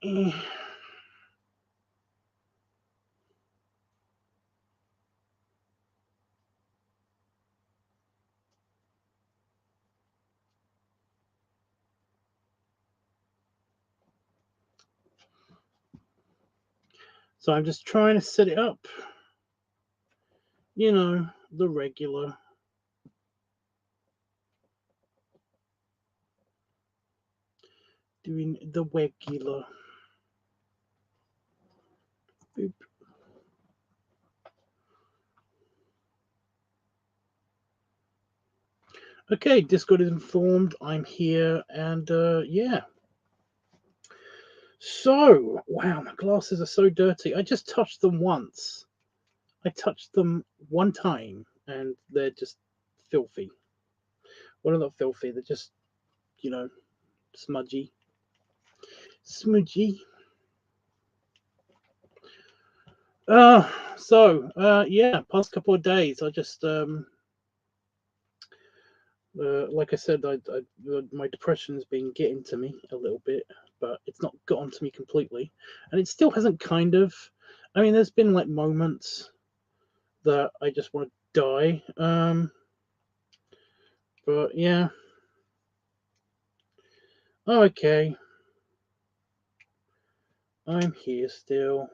So I'm just trying to set it up. You know, the regular. Doing the regular. Boop. Okay, Discord is informed. I'm here, and yeah. So, wow, my glasses are so dirty. I just touched them once. I touched them one time, and they're just filthy. Well, they're not filthy. They're just, you know, smudgy. Smudgy. Yeah, past couple of days, I just like I said, my depression's been getting to me a little bit, but it's not gotten to me completely, and it still hasn't kind of. I mean, there's been like moments that I just want to die. But yeah. Okay. I'm here still.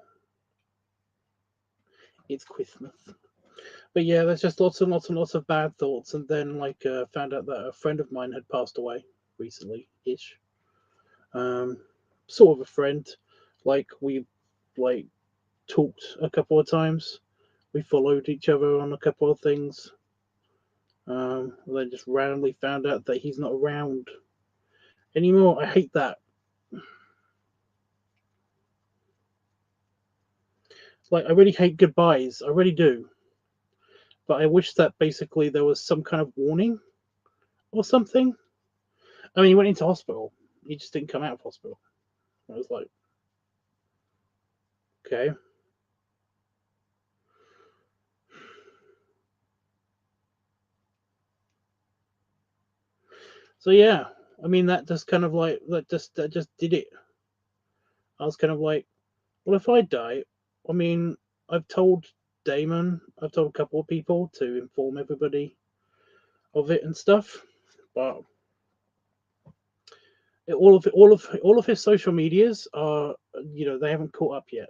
It's Christmas. But yeah, there's just lots and lots and lots of bad thoughts, and then like found out that a friend of mine had passed away recently ish. Um, sort of a friend. Like we like talked a couple of times. We followed each other on a couple of things. Then just randomly found out that he's not around anymore. I hate that. Like I really hate goodbyes. I really do. But I wish that basically there was some kind of warning or something. I mean, he went into hospital. He just didn't come out of hospital. I was like, okay. So yeah, I mean that just kind of like that just did it. I was kind of like, well, if I die, I mean, I've told Damon, I've told a couple of people to inform everybody of it and stuff, but all of his social medias are, they haven't caught up yet,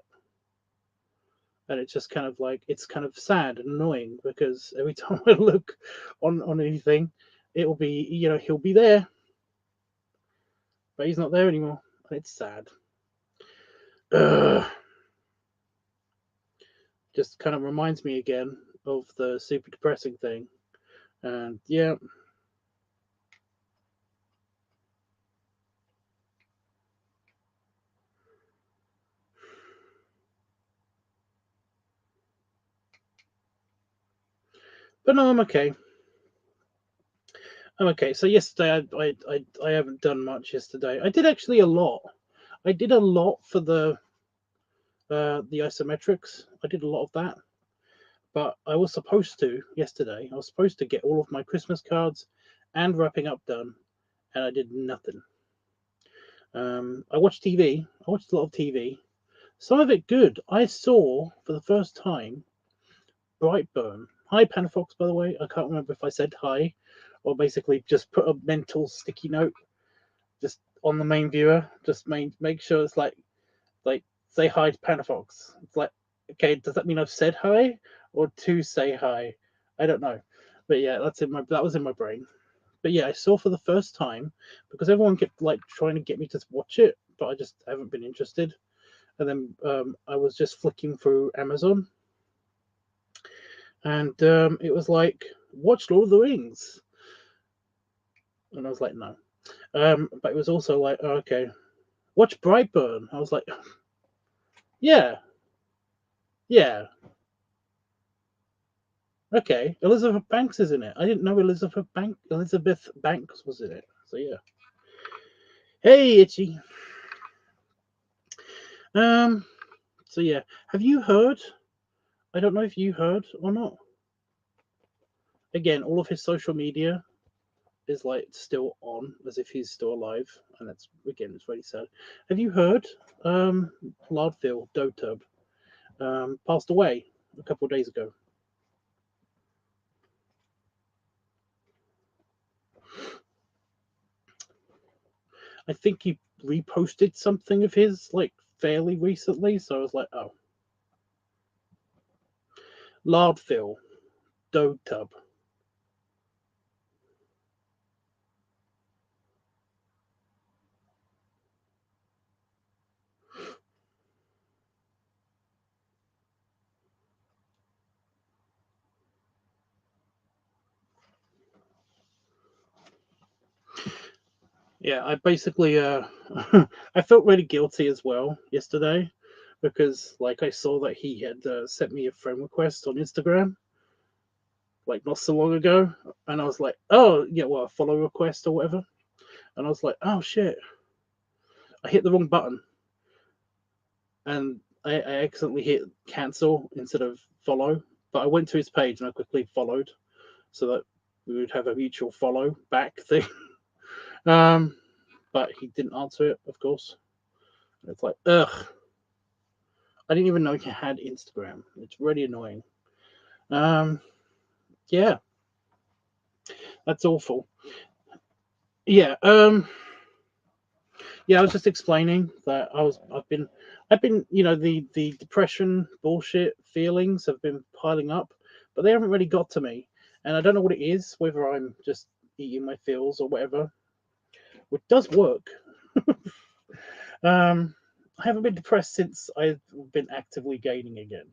and it's just kind of like it's kind of sad and annoying because every time I look on anything, it will be he'll be there, but he's not there anymore, and it's sad. Ugh. Just kind of reminds me again of the super depressing thing, and yeah. But no, I'm okay. I'm okay. So yesterday, I haven't done much yesterday. I did actually a lot. I did a lot for the isometrics. I did a lot of that. But I was supposed to yesterday. I was supposed to get all of my Christmas cards and wrapping up done, and I did nothing. I watched TV. I watched a lot of TV. Some of it good. I saw for the first time Brightburn. Hi, Panafox, by the way. I can't remember if I said hi or basically just put a mental sticky note just on the main viewer. Just make sure it's like say hi to Panafox. It's like, okay, does that mean I've said hi or to say hi? I don't know, but yeah, that was in my brain. But yeah, I saw for the first time because everyone kept like trying to get me to watch it, but I just haven't been interested. And then I was just flicking through Amazon, and it was like watch Lord of the Rings, and I was like no. But it was also like, oh, okay, watch Brightburn. I was like, yeah, yeah, okay. Elizabeth Banks is in it. I didn't know Elizabeth Banks was in it. So yeah. Hey, Itchy. Um. So yeah, have you heard? I don't know if you heard or not. Again, all of his social media is like still on, as if he's still alive, and that's again, it's really sad. Have you heard? Lardville Dotub passed away a couple of days ago. I think he reposted something of his like fairly recently, so I was like, oh, Lardville Dotub. Yeah, I basically I felt really guilty as well yesterday because like I saw that he had sent me a friend request on Instagram like not so long ago, and I was like, oh yeah, well, a follow request or whatever, and I was like, oh shit, I hit the wrong button, and I accidentally hit cancel instead of follow, but I went to his page and I quickly followed so that we would have a mutual follow back thing. um, but he didn't answer it, of course. And it's like, ugh, I didn't even know he had Instagram. It's really annoying. Um, yeah, that's awful. Yeah, yeah, I was just explaining that I've been, the depression bullshit feelings have been piling up, but they haven't really got to me, and I don't know what it is, whether I'm just eating my feels or whatever, which does work. I haven't been depressed since I've been actively gaining again.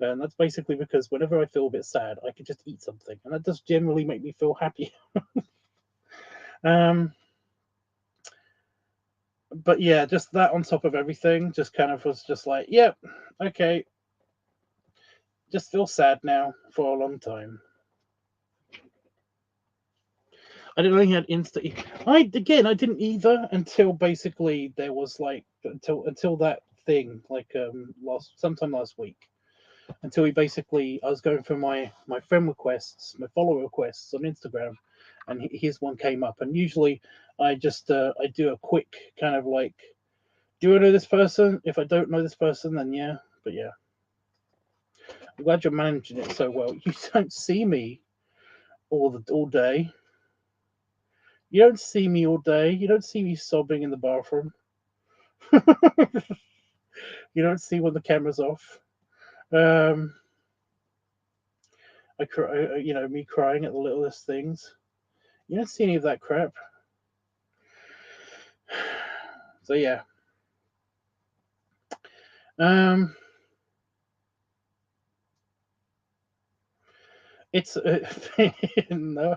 And that's basically because whenever I feel a bit sad, I can just eat something, and that does generally make me feel happy. um, but yeah, just that on top of everything, just kind of was just like, yep, yeah, okay, just feel sad now for a long time. I didn't know he had Insta. I didn't either until basically there was like until that thing like sometime last week. Until he basically, I was going through my friend requests, my follower requests on Instagram, and his one came up. And usually, I do a quick kind of like, do I know this person? If I don't know this person, then yeah. But yeah, I'm glad you're managing it so well. You don't see me all day. You don't see me all day. You don't see me sobbing in the bathroom. You don't see when the camera's off. Um, I cry, me crying at the littlest things. You don't see any of that crap. So yeah. Um, it's no,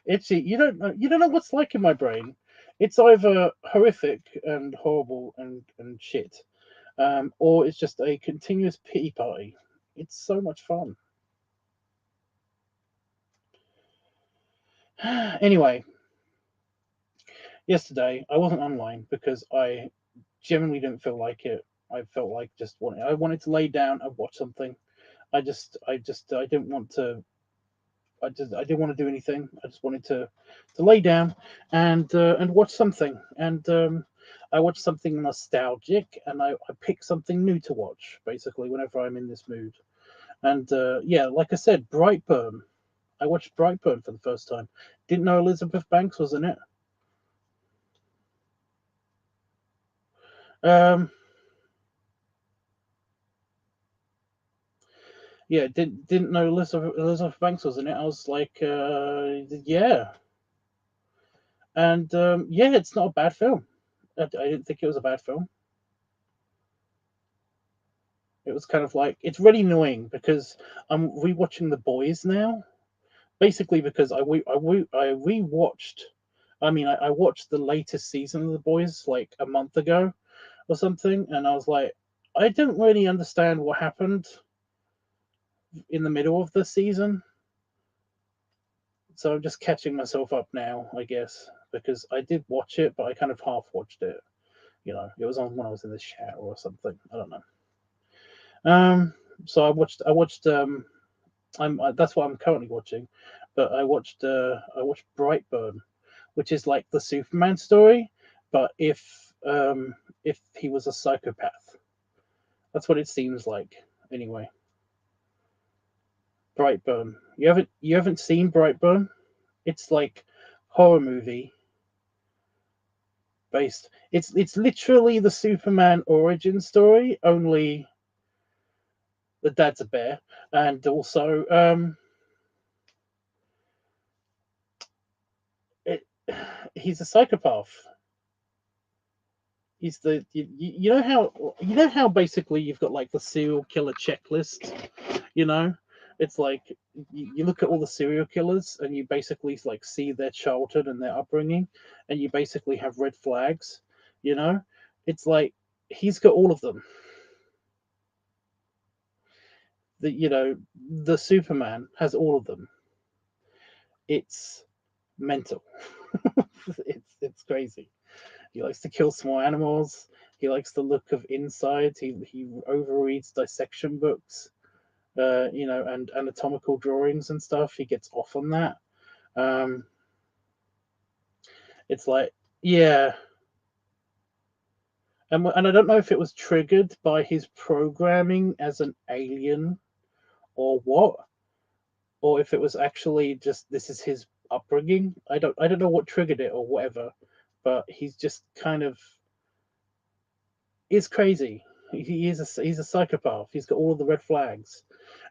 itchy. You don't know what's like in my brain. It's either horrific and horrible and shit, or it's just a continuous pity party. It's so much fun. Anyway, yesterday I wasn't online because I genuinely didn't feel like it. I felt like I wanted to lay down and watch something. I didn't want to. I didn't want to do anything. I just wanted to lay down and watch something. And I watched something nostalgic, and I pick something new to watch. Basically, whenever I'm in this mood. And yeah, like I said, Brightburn. I watched Brightburn for the first time. Didn't know Elizabeth Banks was in it. Um, yeah, didn't know Elizabeth Banks was in it. I was like, yeah, and yeah, it's not a bad film. I didn't think it was a bad film. It was kind of like it's really annoying because I'm rewatching The Boys now, basically because I rewatched. I watched the latest season of The Boys like a month ago or something, and I was like, I didn't really understand what happened in the middle of the season, so I'm just catching myself up now, I guess, because I did watch it, but I kind of half watched it. It was on when I was in the shower or something. I don't know. So I watched. That's what I'm currently watching. but I watched Brightburn, which is like the Superman story, but if he was a psychopath. That's what it seems like. Anyway, Brightburn. You haven't seen Brightburn? It's like horror movie based. It's literally the Superman origin story, only the dad's a bear, and also it, he's a psychopath. He's the you know how basically you've got like the serial killer checklist, you know. It's like you look at all the serial killers and you basically like see their childhood and their upbringing, and you basically have red flags, you know. It's like he's got all of them. The Superman has all of them. It's mental. It's crazy. He likes to kill small animals. He likes the look of insides. He overreads dissection books, and anatomical drawings and stuff. He gets off on that. Um, it's like, yeah, and I don't know if it was triggered by his programming as an alien or what, or if it was actually just this is his upbringing. I don't know what triggered it or whatever, but he's just kind of is crazy. He's a psychopath. He's got all the red flags,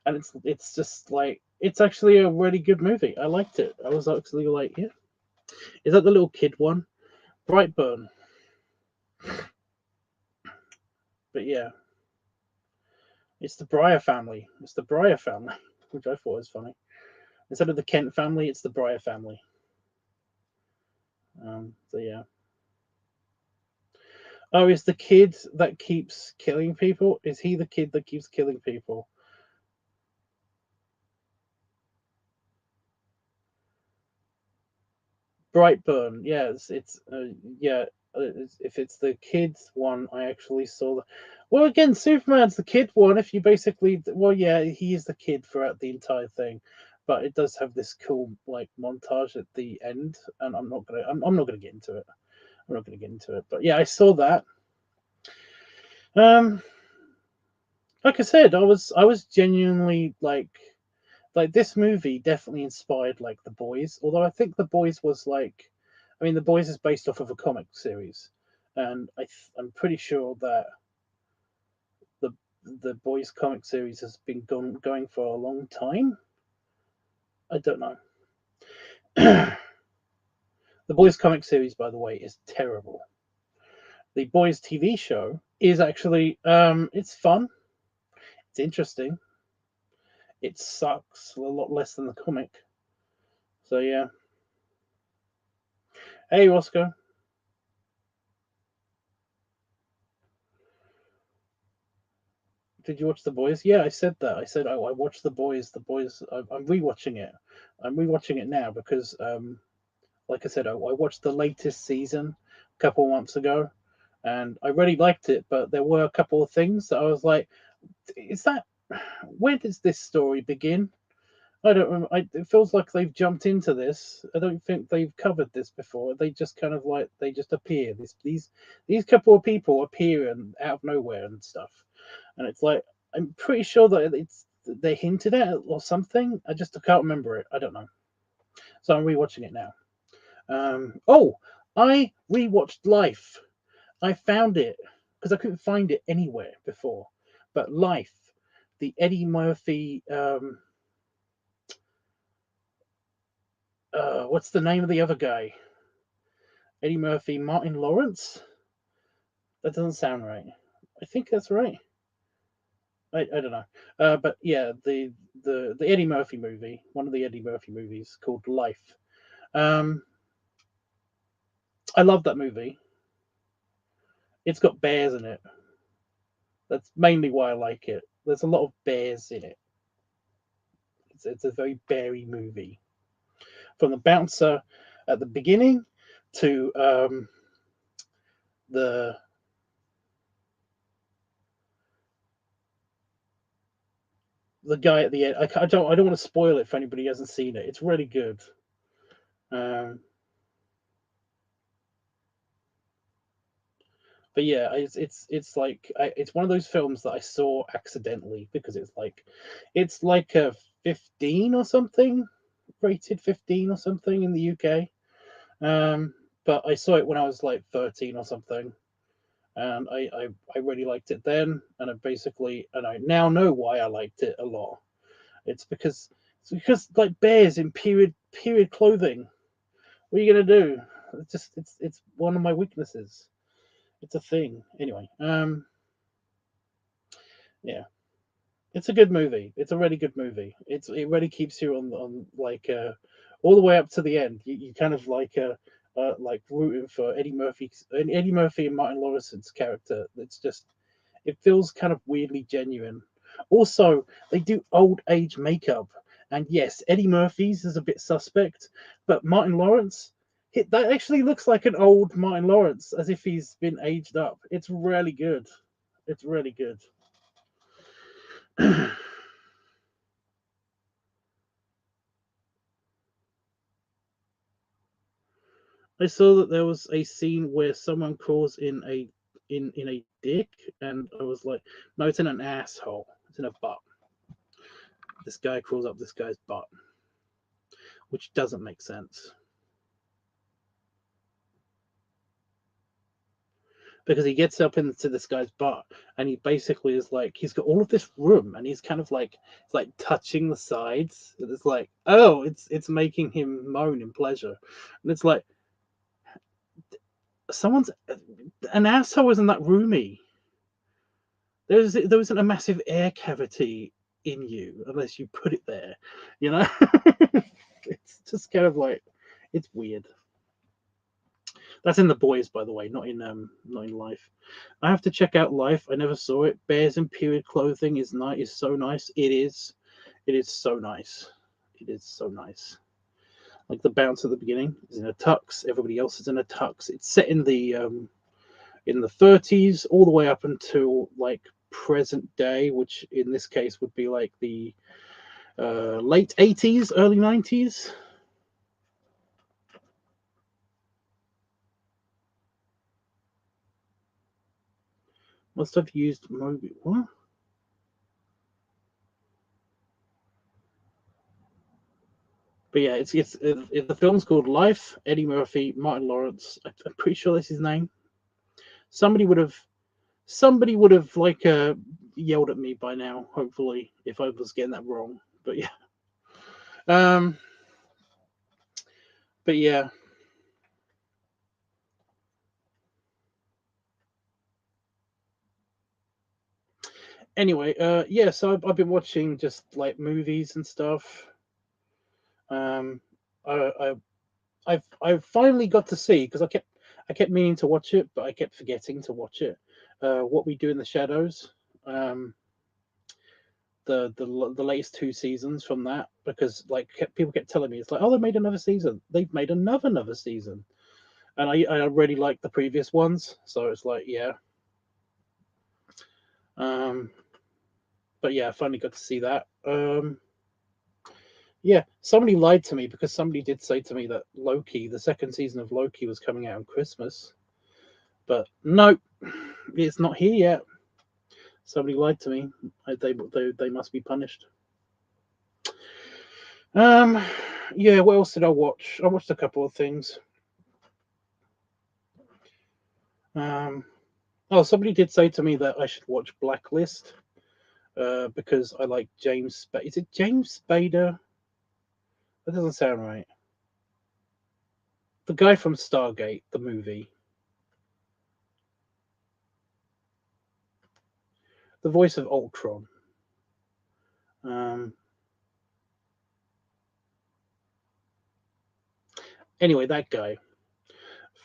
and it's just like it's actually a really good movie. I liked it. I was actually like, yeah, is that the little kid one? Brightburn. But yeah, it's the Breyer family. It's the Breyer family, which I thought was funny. Instead of the Kent family, it's the Breyer family. So yeah. Oh, is the kid that keeps killing people? Is he the kid that keeps killing people? Brightburn, yes, it's yeah. If it's the kids one, I actually saw the. Well, again, Superman's the kid one. If you basically, well, yeah, he is the kid throughout the entire thing, but it does have this cool like montage at the end, and I'm not gonna get into it. I'm not gonna get into it, but yeah, I saw that. Um, like I said, I was genuinely like this movie definitely inspired like The Boys. Although I think The Boys was like, I mean, The Boys is based off of a comic series, and I'm pretty sure that the the Boys comic series has been going for a long time. I don't know. The Boys comic series, by the way, is terrible. The Boys TV show is actually it's fun, it's interesting. It sucks a lot less than the comic. So yeah. Hey, Roscoe. Did you watch The Boys? Yeah, I said that. I said I watched The Boys. The Boys. I'm rewatching it. I'm rewatching it now because, like I said, I watched the latest season a couple months ago, and I really liked it. But there were a couple of things that I was like, "Is that where does this story begin?" I don't remember. It feels like they've jumped into this. I don't think they've covered this before. They just kind of like they just appear. These couple of people appear and out of nowhere and stuff, and it's like I'm pretty sure that it's they hinted at it or something. I can't remember it. I don't know. So I'm rewatching it now. Oh, I rewatched Life. I found it because I couldn't find it anywhere before. But Life, the Eddie Murphy. What's the name of the other guy? Eddie Murphy, Martin Lawrence. That doesn't sound right. I think that's right. I don't know. But yeah, the Eddie Murphy movie, one of the Eddie Murphy movies called Life. Um, I love that movie. It's got bears in it. That's mainly why I like it. There's a lot of bears in it. It's a very beary movie. From the bouncer at the beginning to the the guy at the end. I don't want to spoil it for anybody who hasn't seen it. It's really good. Um, but yeah, it's like it's one of those films that I saw accidentally because it's like a 15 or something, rated 15 or something in the UK. But I saw it when I was like 13 or something, and I really liked it then, and I now know why I liked it a lot. It's because like bears in period clothing. What are you gonna do? It's one of my weaknesses. It's a thing. Anyway, yeah, it's a good movie. It's a really good movie. It really keeps you on like all the way up to the end. You kind of like rooting for Eddie Murphy and Martin Lawrence's character. It feels kind of weirdly genuine. Also, they do old age makeup, and yes, Eddie Murphy's is a bit suspect, but Martin Lawrence, that actually looks like an old Martin Lawrence, as if he's been aged up. It's really good. It's really good. I saw that there was a scene where someone crawls in a dick, and I was like, no, it's in an asshole. It's in a butt. This guy crawls up this guy's butt, which doesn't make sense because he gets up into this guy's butt, and he basically is like, he's got all of this room, and he's kind of like it's like touching the sides, and it's like, oh, it's making him moan in pleasure, and it's like someone's an asshole isn't that roomy. There isn't a massive air cavity in you unless you put it there, you know. It's just kind of like it's weird. That's in The Boys, by the way, not in Life. I have to check out Life. I never saw it. Bears in period clothing is so nice. It is so nice. It is so nice. Like the bounce at the beginning is in a tux. Everybody else is in a tux. It's set in the 30s all the way up until like present day, which in this case would be like the late 80s, early 90s. Must have used Moby. What? But yeah, the film's called Life. Eddie Murphy, Martin Lawrence. I'm pretty sure that's his name. Somebody would have like yelled at me by now. Hopefully, if I was getting that wrong. But yeah, um, but yeah. Anyway, yeah. So I've been watching just like movies and stuff. Um, I I've finally got to see because I kept meaning to watch it, but I kept forgetting to watch it. What We Do in the Shadows, um, the latest two seasons from that, because like people kept telling me it's like, oh, they made another season. They've made another season, and I really like the previous ones, so it's like yeah. Um, but yeah, I finally got to see that. Yeah, somebody lied to me because somebody did say to me that Loki, the second season of Loki, was coming out on Christmas. But no, it's not here yet. Somebody lied to me. They must be punished. Um, yeah. What else did I watch? I watched a couple of things. Um, oh, somebody did say to me that I should watch Blacklist. Because I like James. Is it James Spader? That doesn't sound right. The guy from Stargate, the movie, the voice of Ultron. Um, anyway, that guy.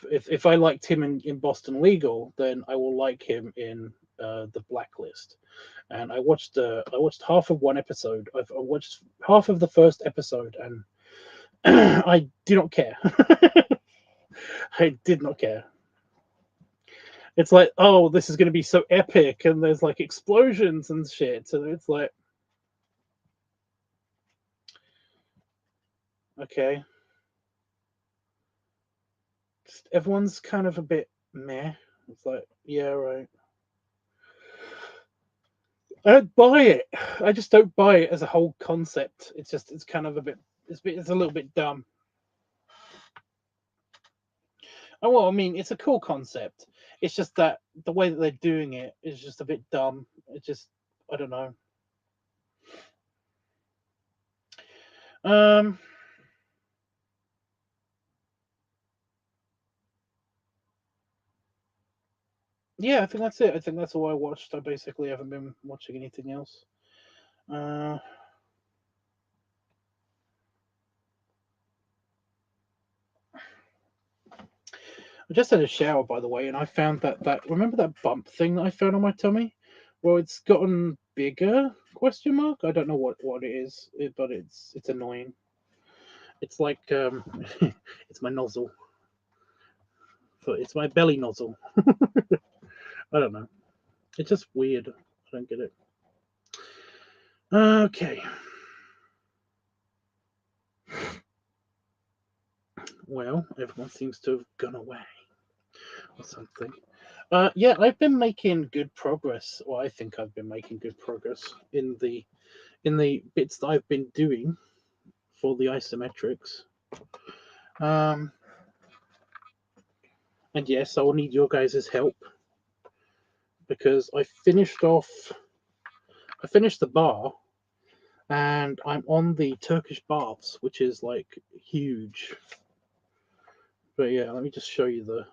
If I liked him in Boston Legal, then I will like him in the Blacklist. And I watched half of one episode. I watched half of the first episode, and I do not care. I did not care. It's like, oh, this is going to be so epic, and there's like explosions and shit. So it's like, Okay. Just, everyone's kind of a bit meh. It's like, yeah, right. I don't buy it. I just don't buy it as a whole concept. It's just, it's kind of a bit, it's a little bit dumb. Oh, well, I mean, it's a cool concept. It's just that the way that they're doing it is just a bit dumb. It's just, I don't know. Um, yeah, I think that's it. I think that's all I watched. I basically haven't been watching anything else. Uh, I just had a shower, by the way, and I found that remember that bump thing that I found on my tummy? Well, it's gotten bigger? Question mark. I don't know what it is, but it's annoying. It's like it's my nozzle. It's my belly nozzle. I don't know. It's just weird. I don't get it. Okay. Well, everyone seems to have gone away or something. Yeah, I've been making good progress. Well, I think I've been making good progress in the bits that I've been doing for the isometrics. Um, and yes, I will need your guys' help because I finished the bar, and I'm on the Turkish baths, which is like huge. But yeah, let me just show you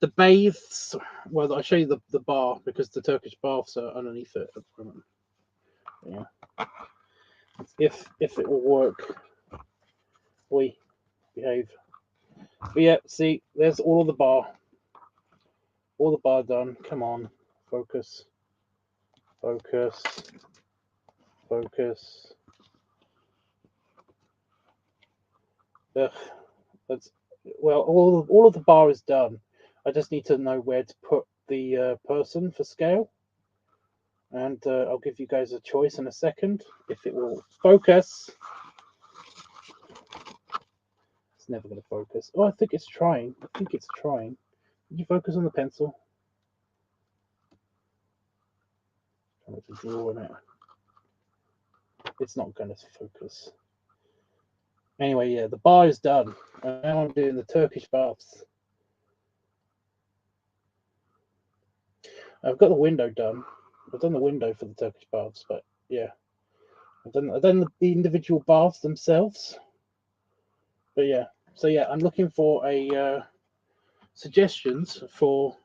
the bathes. Well, I'll show you the bar because the Turkish baths are underneath it at the moment. Yeah, if it will work, we behave. But yeah, see, there's all the bar done. Come on, focus, focus, focus. Ugh, that's well, all of the bar is done. I just need to know where to put the person for scale, and I'll give you guys a choice in a second if it will focus. It's never going to focus. Oh, I think it's trying. I think it's trying. Did you focus on the pencil? Trying to draw on it. It's not going to focus. Anyway, yeah, the bar is done. And now I'm doing the Turkish baths. I've got the window done. I've done the window for the Turkish baths, but yeah, I've done the individual baths themselves. But yeah, so yeah, I'm looking for a suggestions for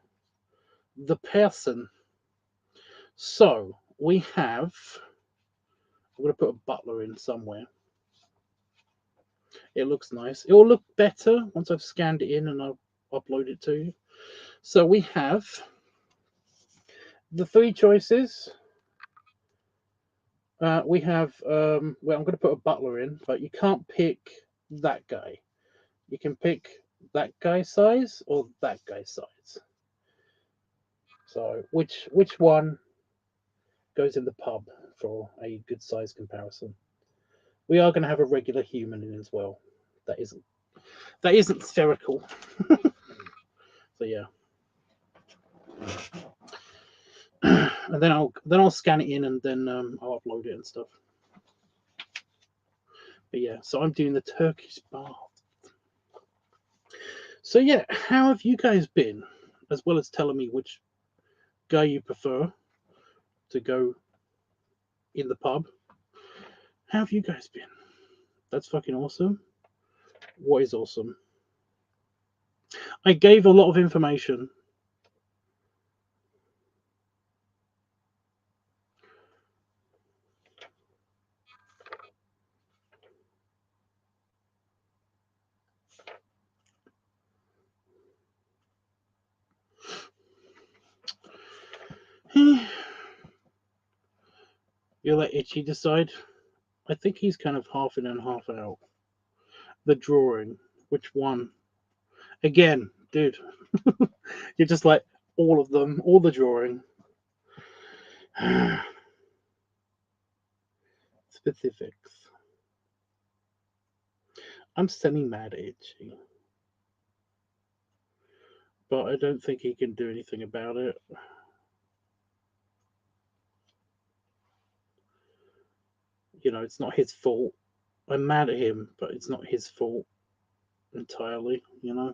the person. So we have. I'm gonna put a butler in somewhere. It looks nice. It will look better once I've scanned it in and I'll upload it to you. So we have the three choices. We have, well, I'm going to put a butler in, but you can't pick that guy. You can pick that guy's size or that guy's size. So which one goes in the pub for a good size comparison? We are going to have a regular human in as well. That isn't spherical. So yeah. And then I'll scan it in and then I'll upload it and stuff. But yeah, so I'm doing the Turkish bath. So yeah, how have you guys been? As well as telling me which guy you prefer to go in the pub. How have you guys been? That's fucking awesome. What is awesome? I gave a lot of information. You'll let Itchy decide. I think he's kind of half in and half out. The drawing. Which one? Again, dude. You're just like all of them, all the drawing. Specifics. I'm semi-mad at Itchy. But I don't think he can do anything about it. You know, it's not his fault. I'm mad at him, but it's not his fault entirely, you know.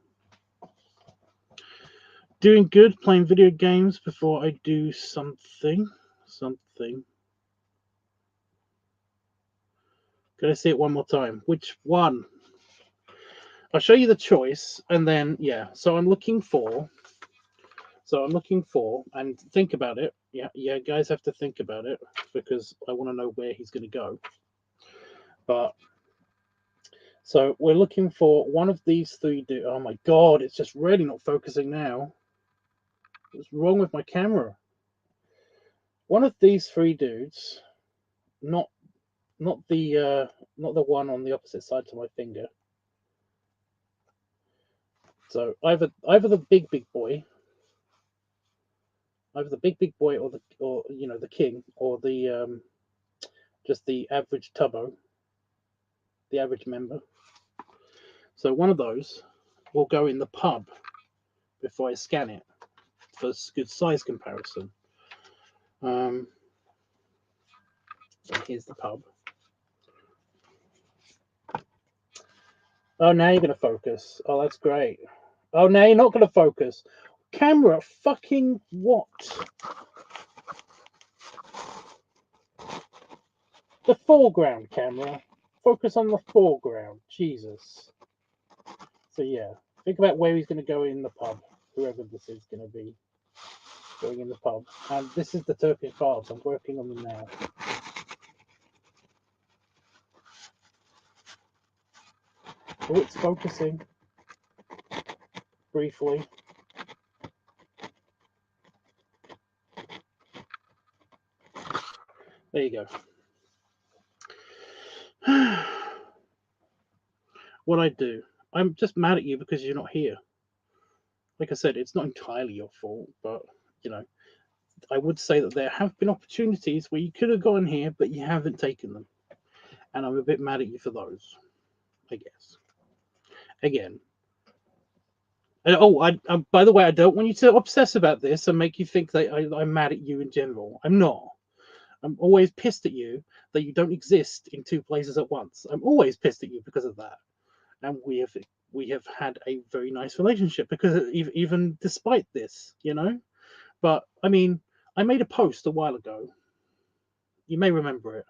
Doing good, playing video games before I do something. Something. Can I see it one more time? Which one? I'll show you the choice, and then yeah. So I'm looking for. And think about it. Yeah, guys have to think about it because I want to know where he's going to go. But so we're looking for one of these three. Oh my god, it's just really not focusing now. What's wrong with my camera? One of these three dudes, not not the one on the opposite side to my finger. So either the big boy, either the big boy, or the king, or the just the average tubbo, the average member. So one of those will go in the pub before I scan it for good size comparison. Here's the pub. Oh, now you're gonna focus. Oh, that's great. Oh, now you're not gonna focus. Camera, fucking what? The foreground camera. Focus on the foreground. Jesus. So yeah, think about where he's gonna go in the pub. Whoever this is gonna be going in the pub. And this is the Turkish bars. I'm working on them now. Oh, it's focusing briefly. There you go. What I do, I'm just mad at you because you're not here. Like I said, it's not entirely your fault, but you know, I would say that there have been opportunities where you could have gone here, but you haven't taken them, and I'm a bit mad at you for those. I guess. Again, by the way, I don't want you to obsess about this and make you think that I'm mad at you in general. I'm not. I'm always pissed at you that you don't exist in two places at once. I'm always pissed at you because of that, and we have had a very nice relationship because even despite this, you know. But I mean, I made a post a while ago. You may remember it,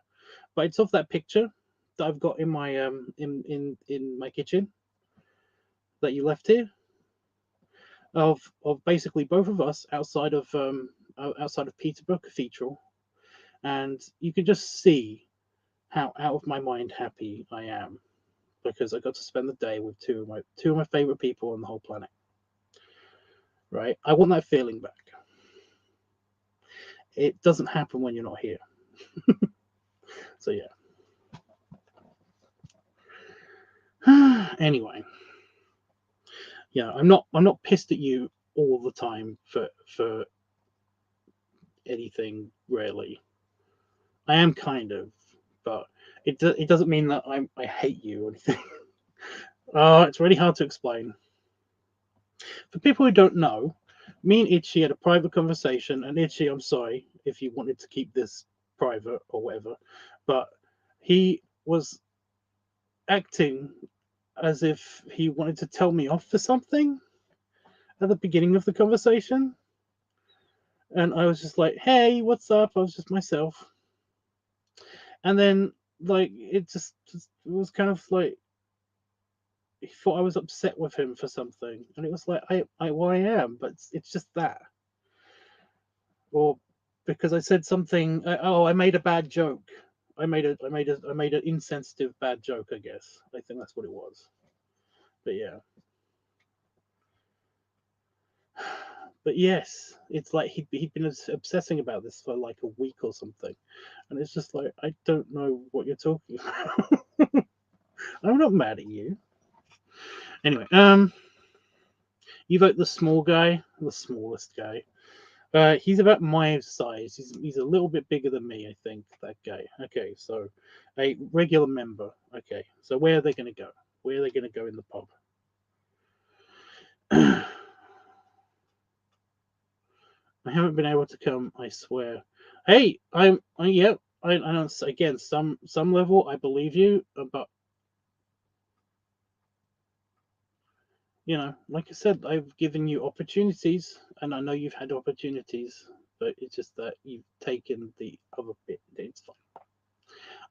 but it's of that picture that I've got in my in my kitchen that you left here of basically both of us outside of Peterborough Cathedral, and you can just see how out of my mind happy I am because I got to spend the day with two of my favorite people on the whole planet. Right? I want that feeling back. It doesn't happen when you're not here. So yeah. Anyway, yeah, I'm not pissed at you all the time for anything really. I am kind of, but it doesn't mean that I hate you or anything. It's really hard to explain. For people who don't know, me and Itchy had a private conversation, and Itchy, I'm sorry if you wanted to keep this private or whatever, but he was acting as if he wanted to tell me off for something at the beginning of the conversation. And I was just like, hey, what's up? I was just myself. And then, like, it was kind of like, he thought I was upset with him for something. And it was like, I am, but it's just that. Or because I said something, I made a bad joke. I made an insensitive bad joke, I guess. I think that's what it was. But yeah. But yes, it's like he'd been obsessing about this for like a week or something, and it's just like I don't know what you're talking about. I'm not mad at you. Anyway, you vote the small guy, the smallest guy. He's about my size. He's a little bit bigger than me, I think. That guy. Okay, so a regular member. Okay, so where are they going to go? Where are they going to go in the pub? I haven't been able to come, I swear. Hey, yeah, I don't, again, some level, I believe you, but, you know, like I said, I've given you opportunities, and I know you've had opportunities, but it's just that you've taken the other bit. It's fine.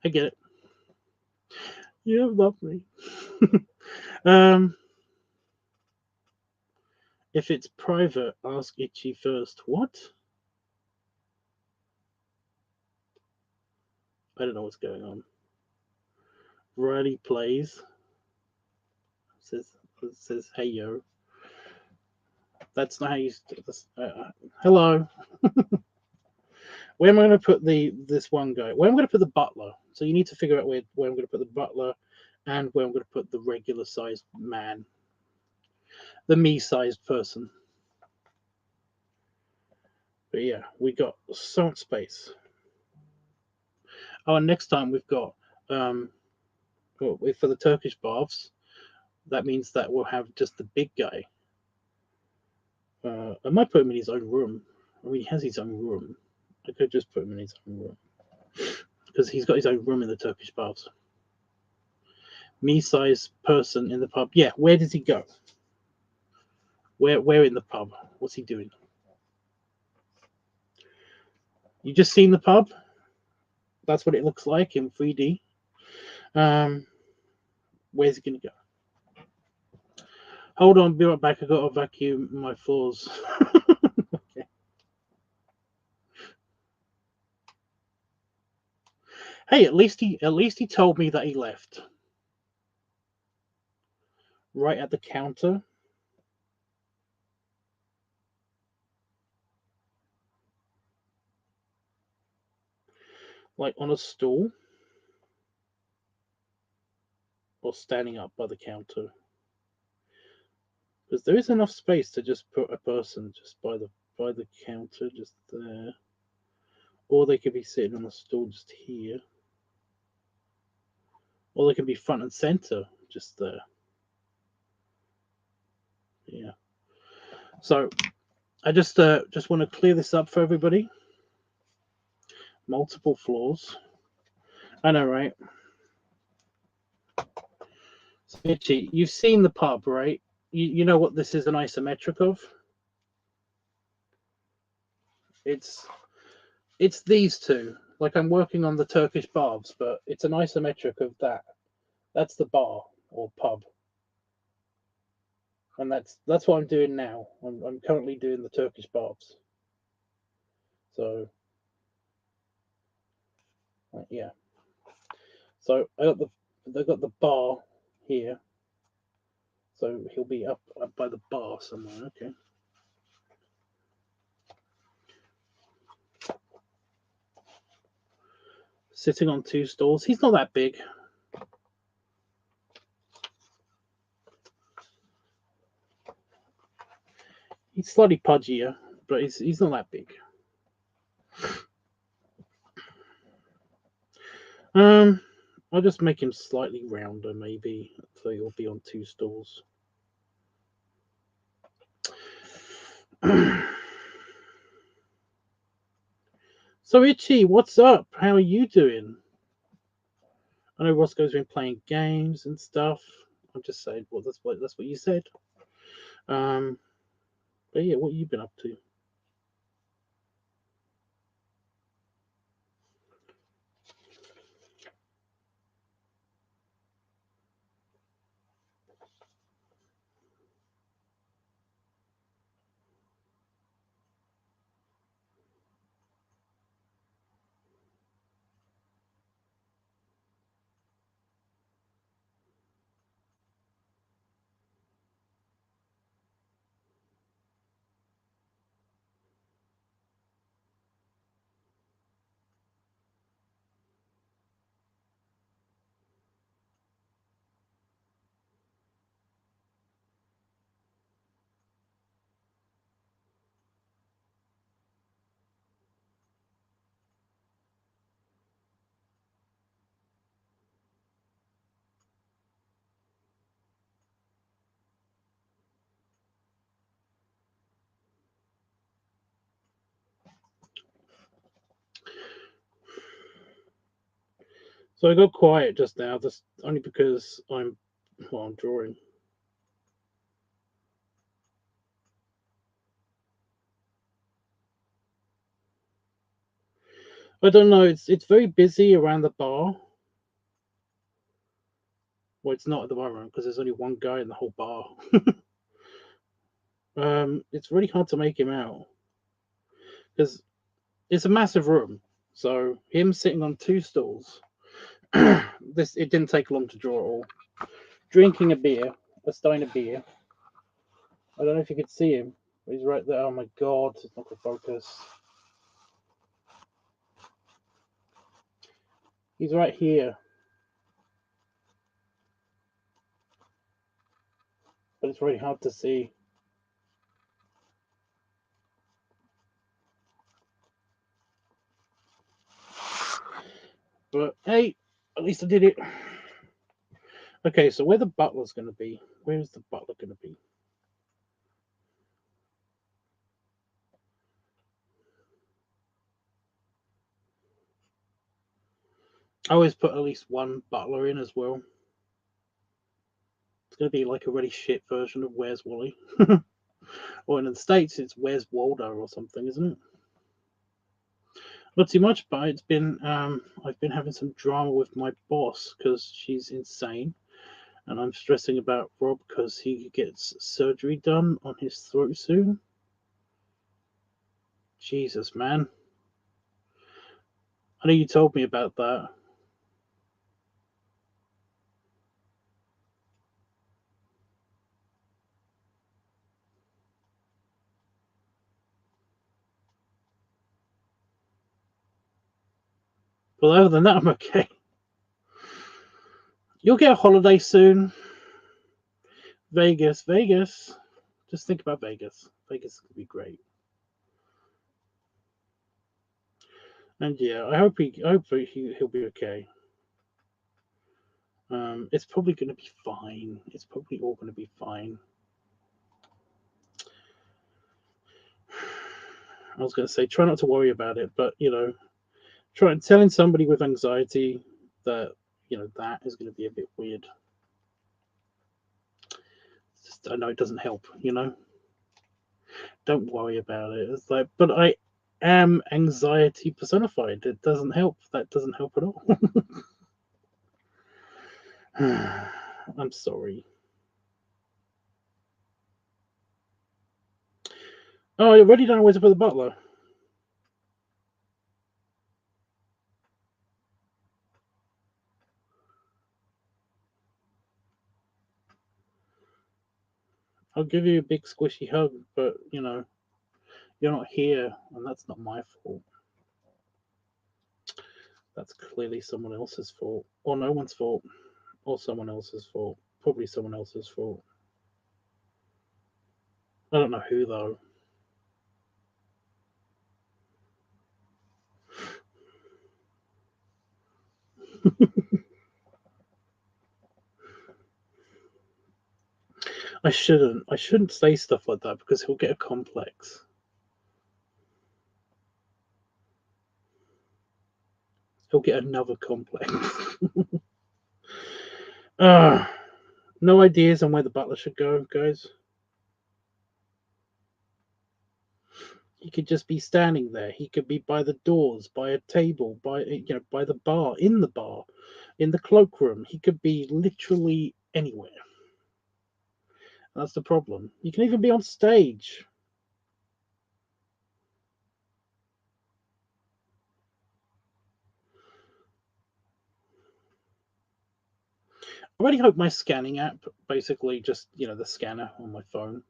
I get it. You don't love me. If it's private, ask Itchy first. What? I don't know what's going on. Riley plays. Says hey yo. That's not how you. Hello. Where am I going to put this one guy? Where am I going to put the butler? So you need to figure out where I'm going to put the butler, and where I'm going to put the regular sized man, the me-sized person. But yeah, we got so much space. Oh, and next time we've got for the Turkish baths. That means that we'll have just the big guy. I might put him in his own room. I mean, he has his own room. I could just put him in his own room because he's got his own room in the Turkish baths. Me-sized person in the pub. Yeah, where does he go? Where in the pub? What's he doing? You just seen the pub? That's what it looks like in 3D. Where's he gonna go? Hold on, be right back. I got to vacuum my floors. Okay. Hey, at least he told me that he left. Right at the counter. Like on a stool. Or standing up by the counter. Because there is enough space to just put a person just by the counter, just there. Or they could be sitting on a stool just here. Or they can be front and center, just there. Yeah. So I just want to clear this up for everybody. Multiple floors. I know, right? So, Itchy, you've seen the pub, right? You know what this is an isometric of? It's these two. Like I'm working on the Turkish baths, but it's an isometric of that. That's the bar or pub. And that's what I'm doing now. I'm currently doing the Turkish baths. So yeah. So they got the bar here. So he'll be up by the bar somewhere. Okay. Sitting on two stools. He's not that big. He's slightly pudgier, but he's not that big. I'll just make him slightly rounder, maybe, so he'll be on two stools. So Itchy, what's up? How are you doing? I know Roscoe's been playing games and stuff. I'm just saying, well, that's what you said. But yeah, what have you been up to? So I got quiet just now, just only because I'm drawing. I don't know. It's very busy around the bar. Well, it's not at the moment because there's only one guy in the whole bar. It's really hard to make him out because it's a massive room. So him sitting on two stools. It didn't take long to draw at all. Drinking a beer, a stein of beer. I don't know if you could see him. But he's right there. Oh my god, it's not gonna focus. He's right here, but it's really hard to see. But hey, at least I did it. Okay, so where the butler's going to be? Where is the butler going to be? I always put at least one butler in as well. It's going to be like a really shit version of Where's Wally. Or in the States, it's Where's Waldo or something, isn't it? Not too much, but it's been I've been having some drama with my boss because she's insane, and I'm stressing about Rob because he gets surgery done on his throat soon. Jesus, man! I know you told me about that. But other than that, I'm okay. You'll get a holiday soon. Vegas, Vegas. Just think about Vegas. Vegas could be great. And yeah, I hope he'll be okay. It's probably going to be fine. It's probably all going to be fine. I was going to say, try not to worry about it, but telling somebody with anxiety that that is going to be a bit weird. I know it doesn't help. Don't worry about it. It's like, but I am anxiety personified. It doesn't help. That doesn't help at all. I'm sorry. Oh, I already don't know where to put the butler. I'll give you a big squishy hug, but you're not here, and that's not my fault. That's clearly someone else's fault, or no one's fault, or someone else's fault. Probably someone else's fault. I don't know who though. I shouldn't. I shouldn't say stuff like that because he'll get a complex. He'll get another complex. No ideas on where the butler should go, guys. He could just be standing there. He could be by the doors, by a table, by the bar, in the cloakroom. He could be literally anywhere. That's the problem. You can even be on stage. I really hope my scanning app, basically just the scanner on my phone,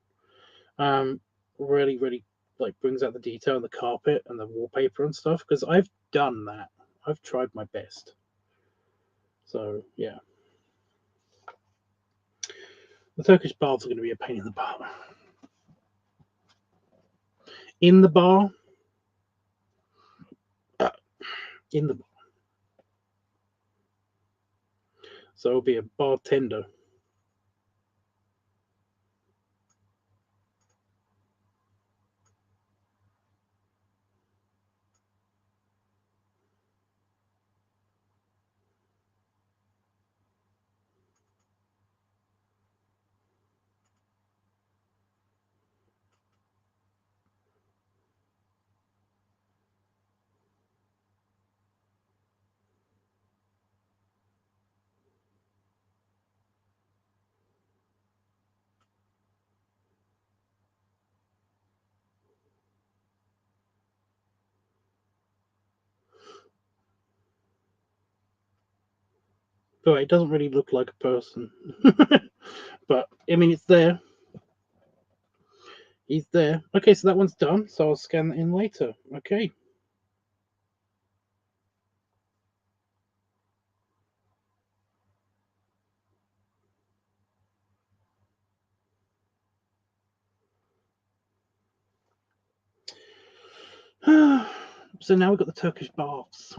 um, really like brings out the detail in the carpet and the wallpaper and stuff because I've done that. I've tried my best. So yeah, the Turkish baths are going to be a pain in the butt. In the bar, in the so it'll be a bartender. Oh, it doesn't really look like a person. But, I mean, it's there. He's there. Okay, so that one's done. So I'll scan that in later. Okay. So now we've got the Turkish baths.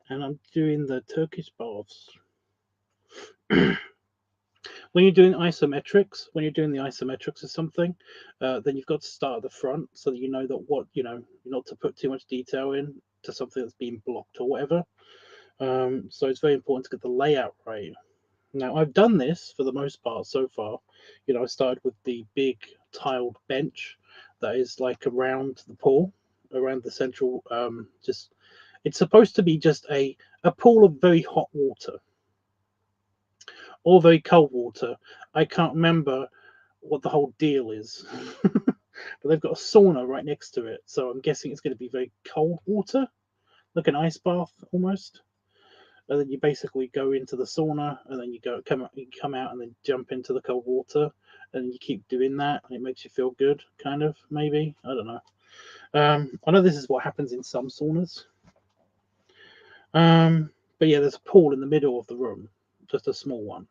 And I'm doing the Turkish baths. When you're doing isometrics, when you're doing the isometrics or something, then you've got to start at the front so that you know that not to put too much detail in to something that's being blocked or whatever. So it's very important to get the layout right. Now I've done this for the most part so far. I started with the big tiled bench that is like around the pool, around the central. Just it's supposed to be just a pool of very hot water or very cold water. I can't remember what the whole deal is. But they've got a sauna right next to it, so I'm guessing it's going to be very cold water, like an ice bath almost. And then you basically go into the sauna, and then you come out, and then jump into the cold water, and you keep doing that, and it makes you feel good, kind of, maybe. I don't know. I know this is what happens in some saunas. But yeah, there's a pool in the middle of the room, just a small one.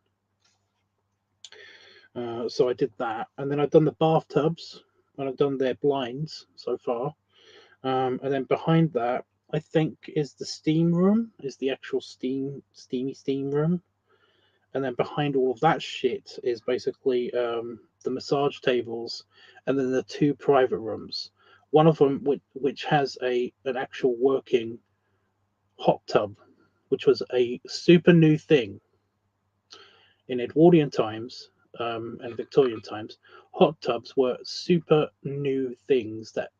So I did that, and then I've done the bathtubs, and I've done their blinds so far. And then behind that, I think is the steam room, is the actual steamy steam room. And then behind all of that shit is basically the massage tables, and then the two private rooms. One of them which has an actual working hot tub, which was a super new thing in Edwardian times and Victorian times. Hot tubs were super new things that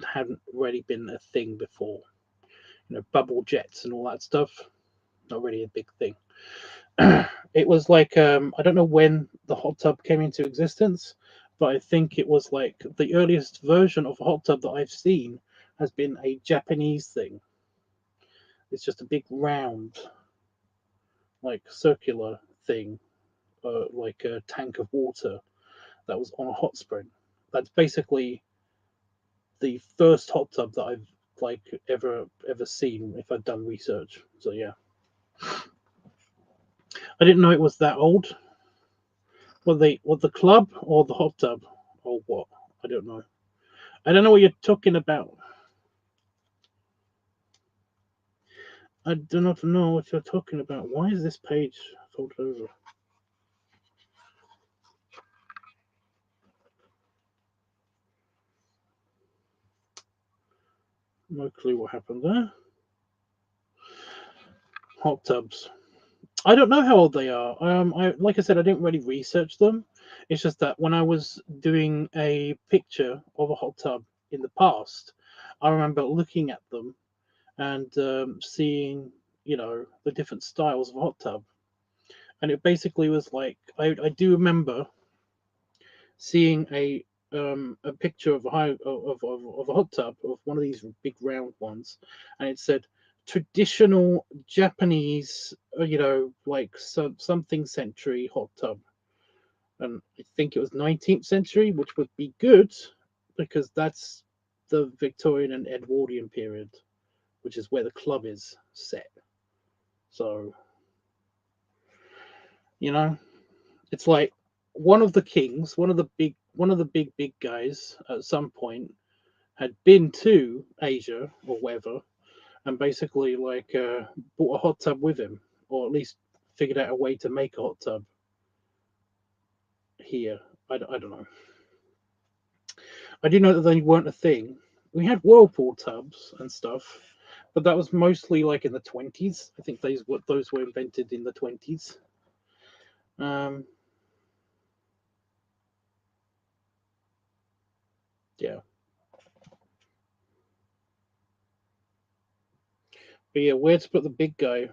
hadn't really been a thing before. Bubble jets and all that stuff, not really a big thing. It was like I don't know when the hot tub came into existence, but I think it was like the earliest version of a hot tub that I've seen has been a Japanese thing. It's just a big round, like circular thing, like a tank of water that was on a hot spring. That's basically the first hot tub that I've like ever seen if I've done research. So yeah, I didn't know it was that old. What the club or the hot tub or what? I don't know. I don't know what you're talking about. I do not know what you're talking about. Why is this page folded over? No clue what happened there. Hot tubs. I don't know how old they are. Like I said, I didn't really research them. It's just that when I was doing a picture of a hot tub in the past, I remember looking at them and seeing, the different styles of hot tub, and it basically was like I do remember seeing a picture of a hot tub of one of these big round ones, and it said traditional Japanese, like something century hot tub, and I think it was 19th century, which would be good because that's the Victorian and Edwardian period, which is where the club is set. So you know, it's like one of the kings, one of the big guys at some point had been to Asia or whatever, and basically like bought a hot tub with him, or at least figured out a way to make a hot tub here. I don't know. I do know that they weren't a thing. We had whirlpool tubs and stuff, but that was mostly like in the 20s. I think those were invented in the 20s. Yeah, but yeah, where to put the big guy?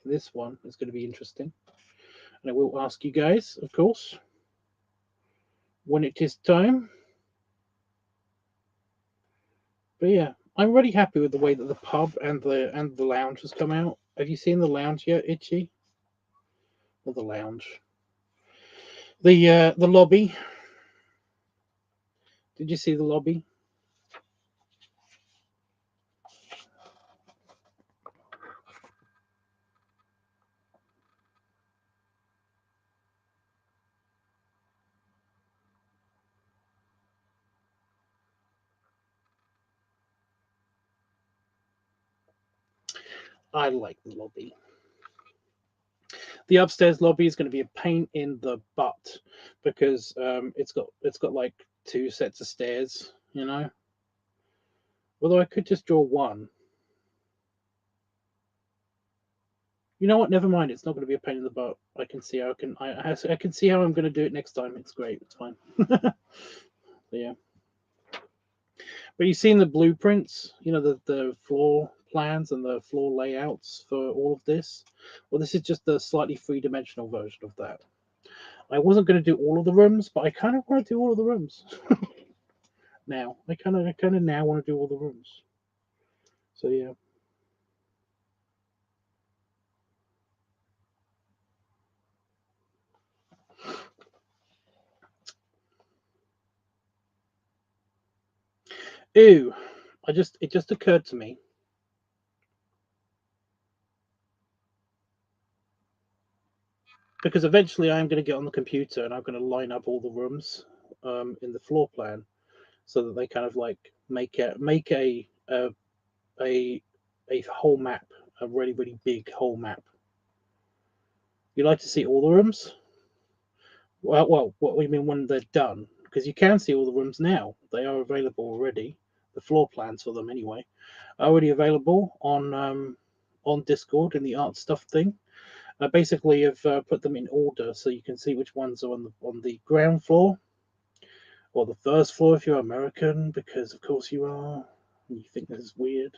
This one is going to be interesting, and I will ask you guys, of course, when it is time. But yeah, I'm really happy with the way that the pub and the lounge has come out. Have you seen the lounge yet, Itchy? Or the lounge? The lobby. Did you see the lobby? I like the lobby. The upstairs lobby is going to be a pain in the butt because it's got like 2 sets of stairs, you know. Although I could just draw one. You know what? Never mind. It's not going to be a pain in the butt. I can see how I can see how I'm going to do it next time. It's great. It's fine. But yeah. But you've seen the blueprints, you know, the floor plans and the floor layouts for all of this. Well, this is just the slightly 3-dimensional version of that. I wasn't going to do all of the rooms, but I kind of want to do all of the rooms now. I kind of now want to do all the rooms. So yeah. Ooh, it just occurred to me. Because eventually I'm going to get on the computer and I'm going to line up all the rooms in the floor plan so that they kind of like make a whole map, a really, really big whole map. You like to see all the rooms? Well, what do you mean when they're done? Because you can see all the rooms now. They are available already. The floor plans for them, anyway, are already available on Discord in the art stuff thing. I basically have put them in order so you can see which ones are on the ground floor or the first floor if you're American, because of course you are. You think this is weird.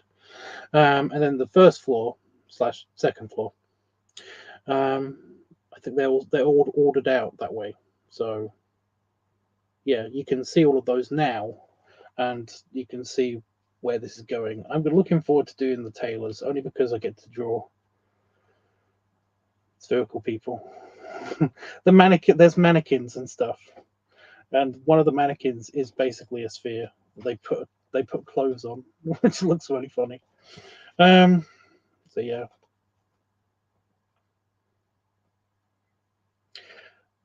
And then the first floor / second floor. I think they're all ordered out that way. So yeah, you can see all of those now, and you can see where this is going. I'm looking forward to doing the tailors only because I get to draw spherical people. There's mannequins and stuff, and one of the mannequins is basically a sphere. They put clothes on, which looks really funny. So yeah,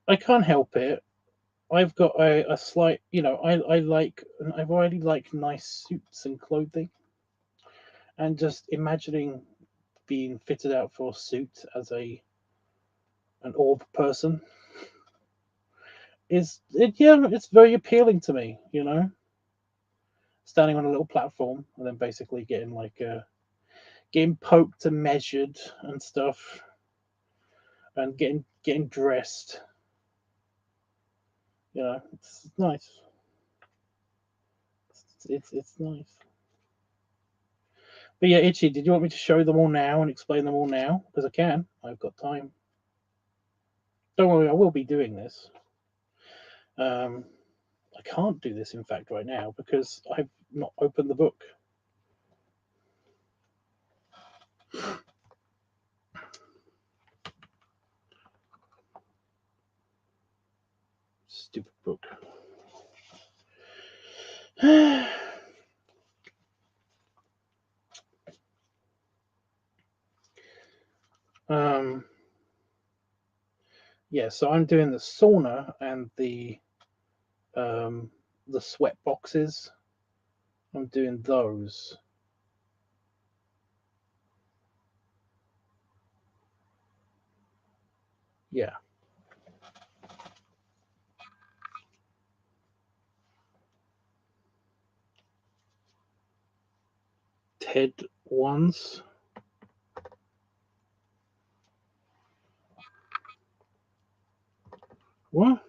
I can't help it. I've got a slight, you know, I really like nice suits and clothing, and just imagining being fitted out for a suit as an orb person yeah, it's very appealing to me, you know. Standing on a little platform and then basically getting poked and measured and stuff, and getting dressed. You know, it's nice. It's nice. But yeah, Itchy, did you want me to show them all now and explain them all now? Because I can. I've got time. Don't worry, I will be doing this. I can't do this, in fact, right now because I've not opened the book. Stupid book. Yeah, so I'm doing the sauna and the sweat boxes. I'm doing those. Yeah. TED ones. What?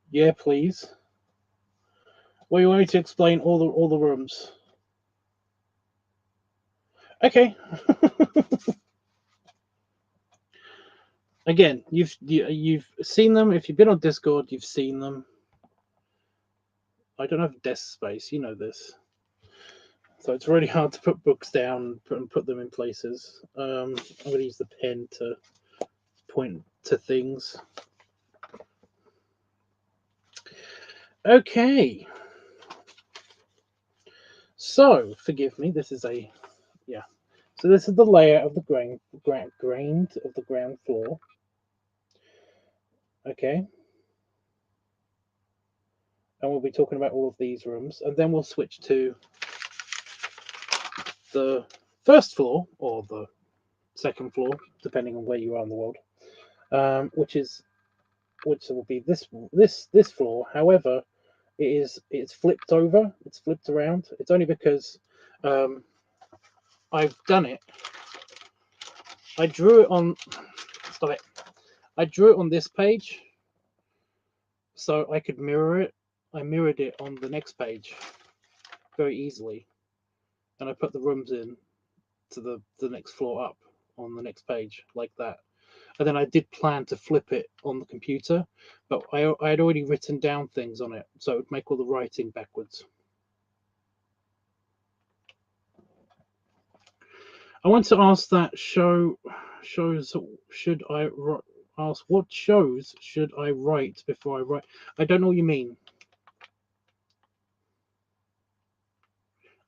Yeah, please. Well, you want me to explain all the rooms? Okay. Again, you've seen them. If you've been on Discord, you've seen them. I don't have desk space, you know this. So it's really hard to put books down and put them in places. I'm going to use the pen to point to things. Okay. So, forgive me, this is a, yeah. So this is the layout of the ground of the ground floor. Okay. And we'll be talking about all of these rooms, and then we'll switch to the first floor or the second floor, depending on where you are in the world, which will be this floor. However, it's flipped over, it's flipped around. It's only because I've done it. I drew it on. Stop it. I drew it on this page, so I could mirror it. I mirrored it on the next page very easily, and I put the rooms in to the next floor up on the next page like that. And then I did plan to flip it on the computer, but I had already written down things on it, so it would make all the writing backwards. I want to ask that shows should I ask what shows should I write before I write? I don't know what you mean.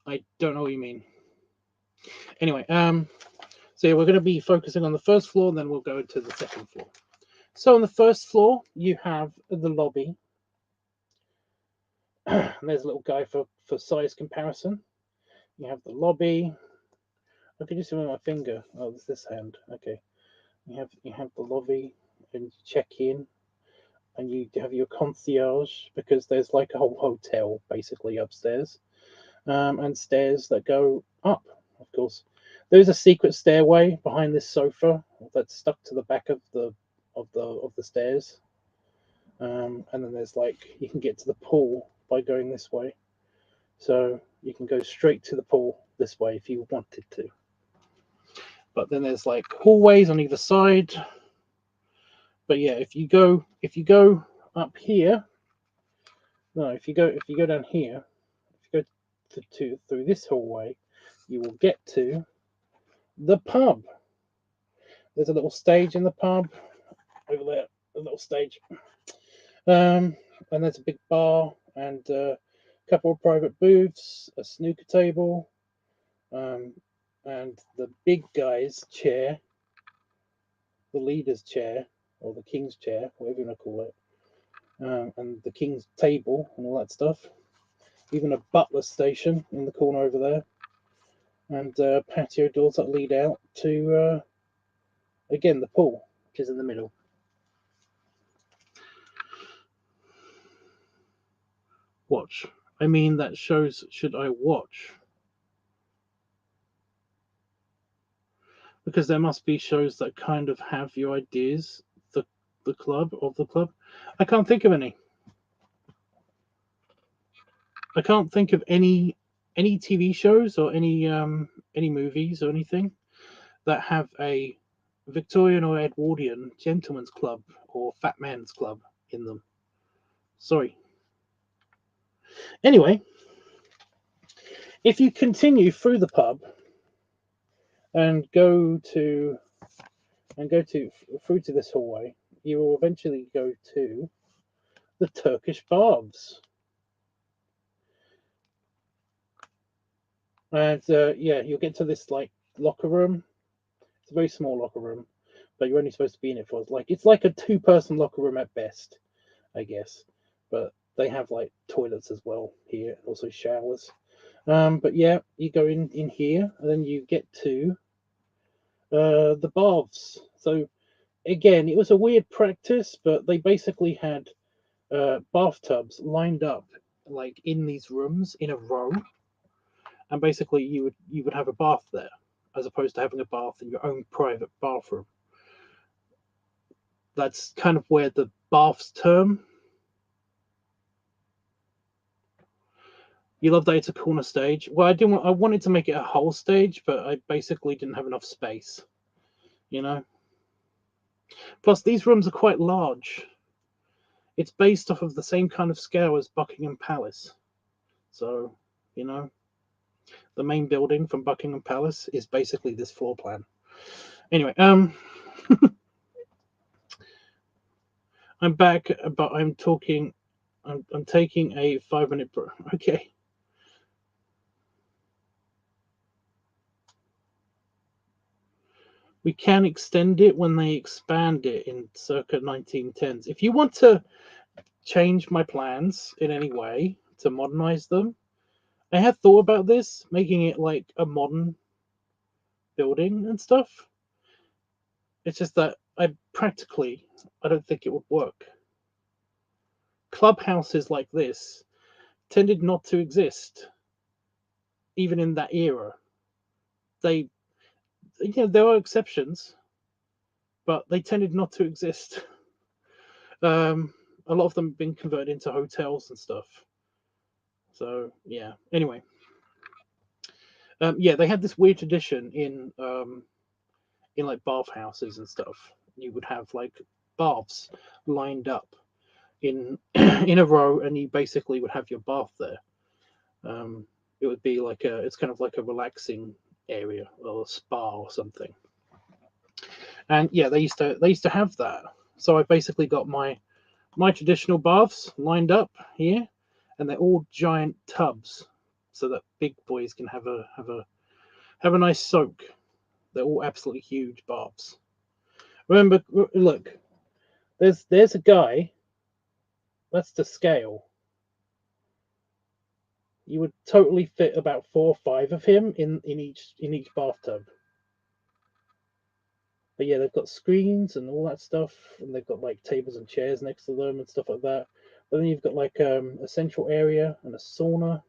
I don't know what you mean. Anyway, so yeah, we're going to be focusing on the first floor, and then we'll go to the second floor. So on the first floor, you have the lobby. There's a little guy for size comparison. You have the lobby. I can just see with my finger. Oh, it's this hand. Okay. You have the lobby, and you check in, and you have your concierge because there's like a whole hotel basically upstairs, and stairs that go up. Of course, there's a secret stairway behind this sofa that's stuck to the back of the stairs, and then there's like you can get to the pool by going this way, so you can go straight to the pool this way if you wanted to. But then there's like hallways on either side. But yeah, if you go up here, no, if you go down here, if you go through this hallway, you will get to the pub. There's a little stage in the pub over there, a little stage, and there's a big bar and a couple of private booths, a snooker table, and the big guy's chair, the leader's chair or the king's chair, whatever you want to call it. And the king's table and all that stuff. Even a butler station in the corner over there, and patio doors that lead out to again the pool, which is in the middle. Watch. I mean, that shows should I watch? Because there must be shows that kind of have your ideas. The club. I can't think of any. I can't think of any TV shows or any movies or anything that have a Victorian or Edwardian gentleman's club or fat man's club in them. Sorry. Anyway, if you continue through the pub and go through to this hallway, you will eventually go to the Turkish baths. And yeah, you'll get to this like locker room. It's a very small locker room, but you're only supposed to be in it for it's like a 2-person locker room at best, I guess. But they have like toilets as well here, also showers. But yeah, you go in here, and then you get to the baths. So again, it was a weird practice, but they basically had bathtubs lined up like in these rooms in a row, and basically you would have a bath there as opposed to having a bath in your own private bathroom. That's kind of where the baths term. You love that it's a corner stage. Well, I wanted to make it a whole stage, but I basically didn't have enough space, you know. Plus, these rooms are quite large. It's based off of the same kind of scale as Buckingham Palace. So, you know, the main building from Buckingham Palace is basically this floor plan. Anyway, I'm back, but I'm talking. I'm taking a 5-minute break. Okay. We can extend it when they expand it in circa 1910s. If you want to change my plans in any way to modernize them, I have thought about this, making it like a modern building and stuff. It's just that I don't think it would work. Clubhouses like this tended not to exist, even in that era. They, there are exceptions, but they tended not to exist. A lot of them have been converted into hotels and stuff. So yeah. Anyway, yeah, they had this weird tradition in like bathhouses and stuff. You would have like baths lined up in in a row, and you basically would have your bath there. It would be like it's kind of like a relaxing area or a spa or something. And yeah, they used to have that. So I basically got my traditional baths lined up here, and they're all giant tubs, so that big boys can have a nice soak. They're all absolutely huge baths. Remember, look, there's a guy. That's the scale. You would totally fit about 4 or 5 of him in each bathtub. But yeah, they've got screens and all that stuff, and they've got like tables and chairs next to them and stuff like that. But then you've got like a central area and a sauna,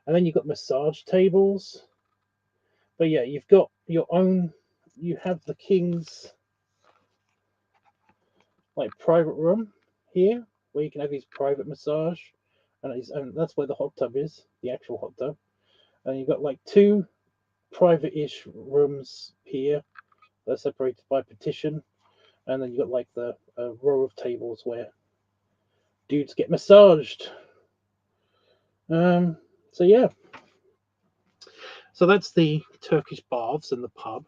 and then you've got massage tables. But yeah, you've got your own. You have the king's like private room here, where you can have his private massage, and that's where the hot tub is, the actual hot tub. And you've got like 2 private-ish rooms here. They're separated by partition, and then you've got like the row of tables where dudes get massaged. Um, so yeah, so that's the Turkish baths and the pub.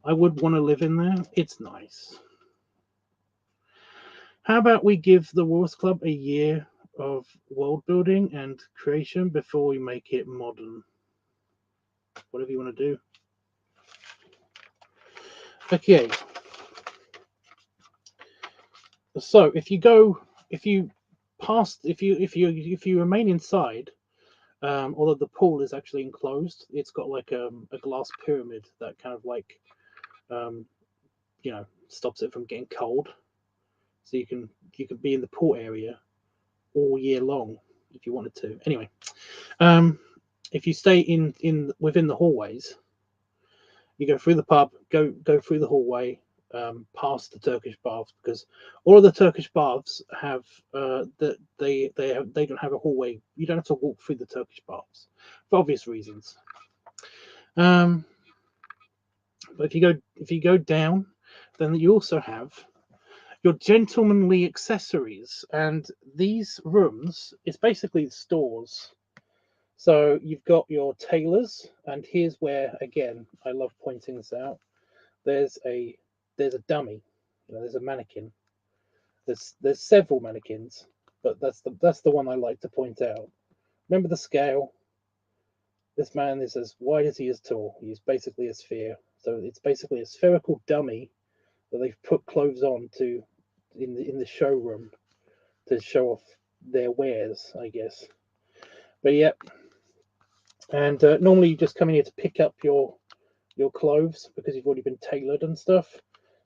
I would want to live in there. It's nice. How about we give the Wars Club a year of world building and creation before we make it modern? Whatever you want to do. Okay. So if you remain inside, although the pool is actually enclosed, it's got like a glass pyramid that kind of like um, stops it from getting cold. So you can be in the pool area all year long if you wanted to. Anyway, um, if you stay in within the hallways, you go through the pub, go through the hallway, past the Turkish baths, because all of the Turkish baths have that they don't have a hallway. You don't have to walk through the Turkish baths for obvious reasons. But if you go down, then you also have your gentlemanly accessories, and these rooms is basically stores. So you've got your tailors, and here's where again I love pointing this out. There's a dummy, there's a mannequin. There's several mannequins, but that's the one I like to point out. Remember the scale. This man is as wide as he is tall. He's basically a sphere. So it's basically a spherical dummy that they've put clothes on to in the showroom to show off their wares, I guess. But yeah, and normally you just come in here to pick up your clothes because you've already been tailored and stuff.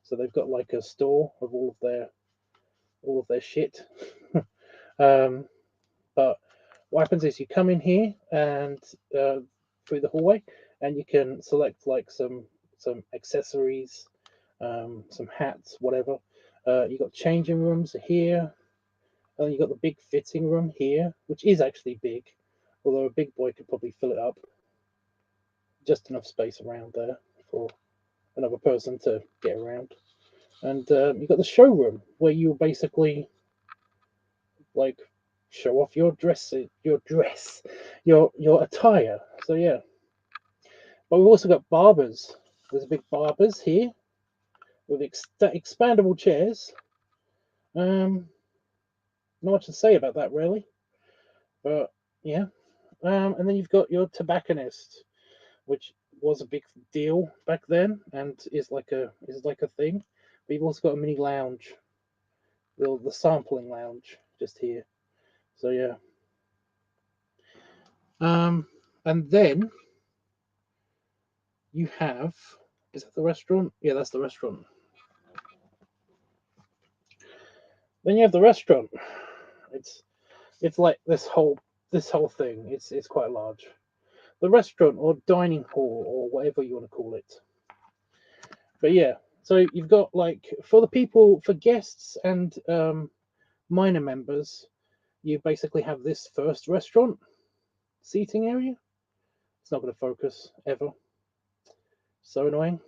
So they've got like a store of all of their shit. um, but what happens is you come in here and through the hallway, and you can select like some accessories, some hats, whatever. You got changing rooms here. And you got the big fitting room here, which is actually big, although a big boy could probably fill it up. Just enough space around there for another person to get around. And you've got the showroom where you basically like show off your your attire. So yeah, but we've also got barbers. There's big barbers here with expandable chairs. Not much to say about that really, but yeah. And then you've got your tobacconist, which was a big deal back then and is like a thing. But you've also got a mini lounge, the sampling lounge just here. So yeah. And then you have, is that the restaurant? Yeah, that's the restaurant. Then you have the restaurant. It's like this whole thing. It's quite large. The restaurant or dining hall or whatever you want to call it. But yeah, so you've got like for the people, for guests and minor members, you basically have this first restaurant seating area. It's not going to focus ever. So annoying.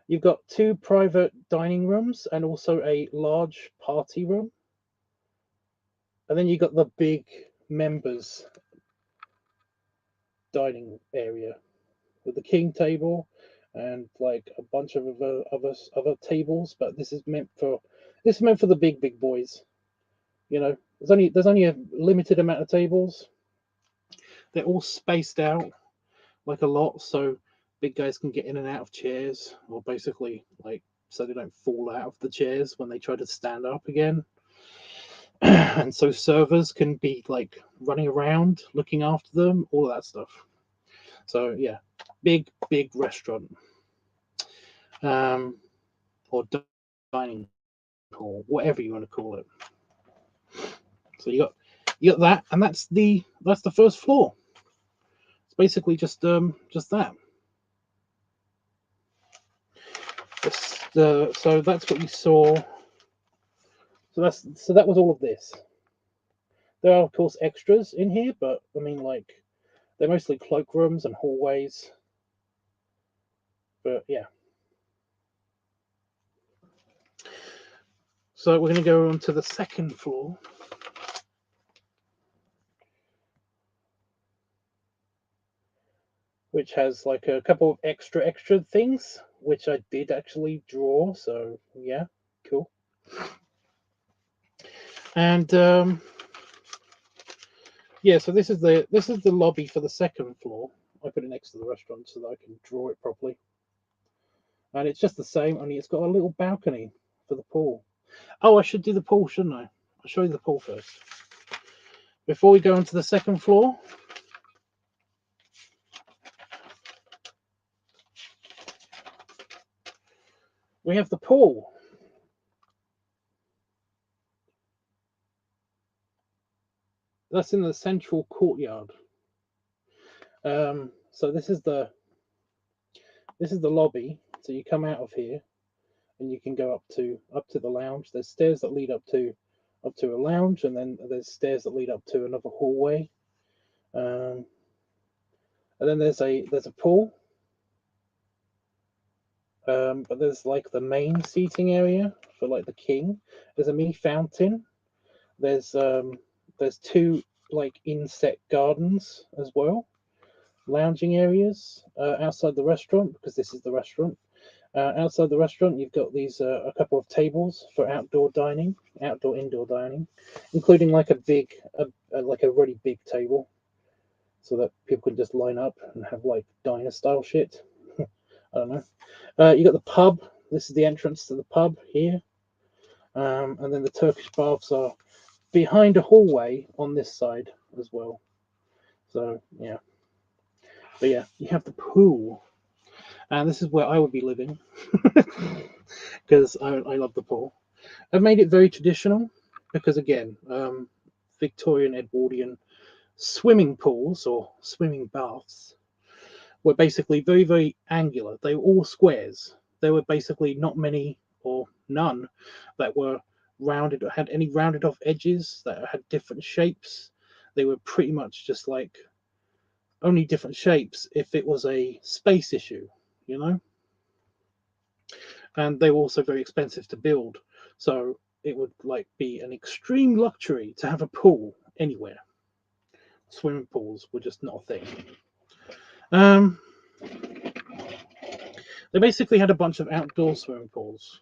You've got two private dining rooms and also a large party room. And then you've got the big members dining area with the king table and like a bunch of other tables. But this is meant for the big boys. You know, there's only a limited amount of tables. They're all spaced out like a lot, so big guys can get in and out of chairs, or basically like so they don't fall out of the chairs when they try to stand up again. And so servers can be like running around looking after them, all of that stuff. So yeah, big restaurant, or dining hall, whatever you want to call it. So you got that, and that's the first floor. It's basically just that. So that's what you saw. So that was all of this. There are of course extras in here, but I mean like they're mostly cloakrooms and hallways. But yeah. So we're going to go on to the second floor, which has like a couple of extra things, which I did actually draw. So yeah, cool. And yeah, so this is the lobby for the second floor. I put it next to the restaurant so that I can draw it properly. And it's just the same, only it's got a little balcony for the pool. Oh, I should do the pool, shouldn't I? I'll show you the pool first. Before we go on to the second floor, we have the pool. That's in the central courtyard. So this is the lobby. So you come out of here, and you can go up to the lounge. There's stairs that lead up to a lounge, and then there's stairs that lead up to another hallway. And then there's a pool. But there's like the main seating area for like the king. There's a mini fountain. There's two like inset gardens as well. Lounging areas outside the restaurant, because this is the restaurant. Outside the restaurant, you've got these a couple of tables for outdoor indoor dining, including like a really big table, so that people can just line up and have like diner style shit. I don't know. You got the pub. This is the entrance to the pub here, and then the Turkish baths are behind a hallway on this side as well. So yeah, but yeah, you have the pool, and this is where I would be living because I love the pool. I've made it very traditional because again, Victorian Edwardian swimming pools or swimming baths were basically very angular. They were all squares. There were basically not many or none that were rounded or had any rounded off edges that had different shapes. They were pretty much just like only different shapes if it was a space issue, you know? and they were also very expensive to build. So it would like be an extreme luxury to have a pool anywhere. Swimming pools were just not a thing. Um, they basically had a bunch of outdoor swimming pools,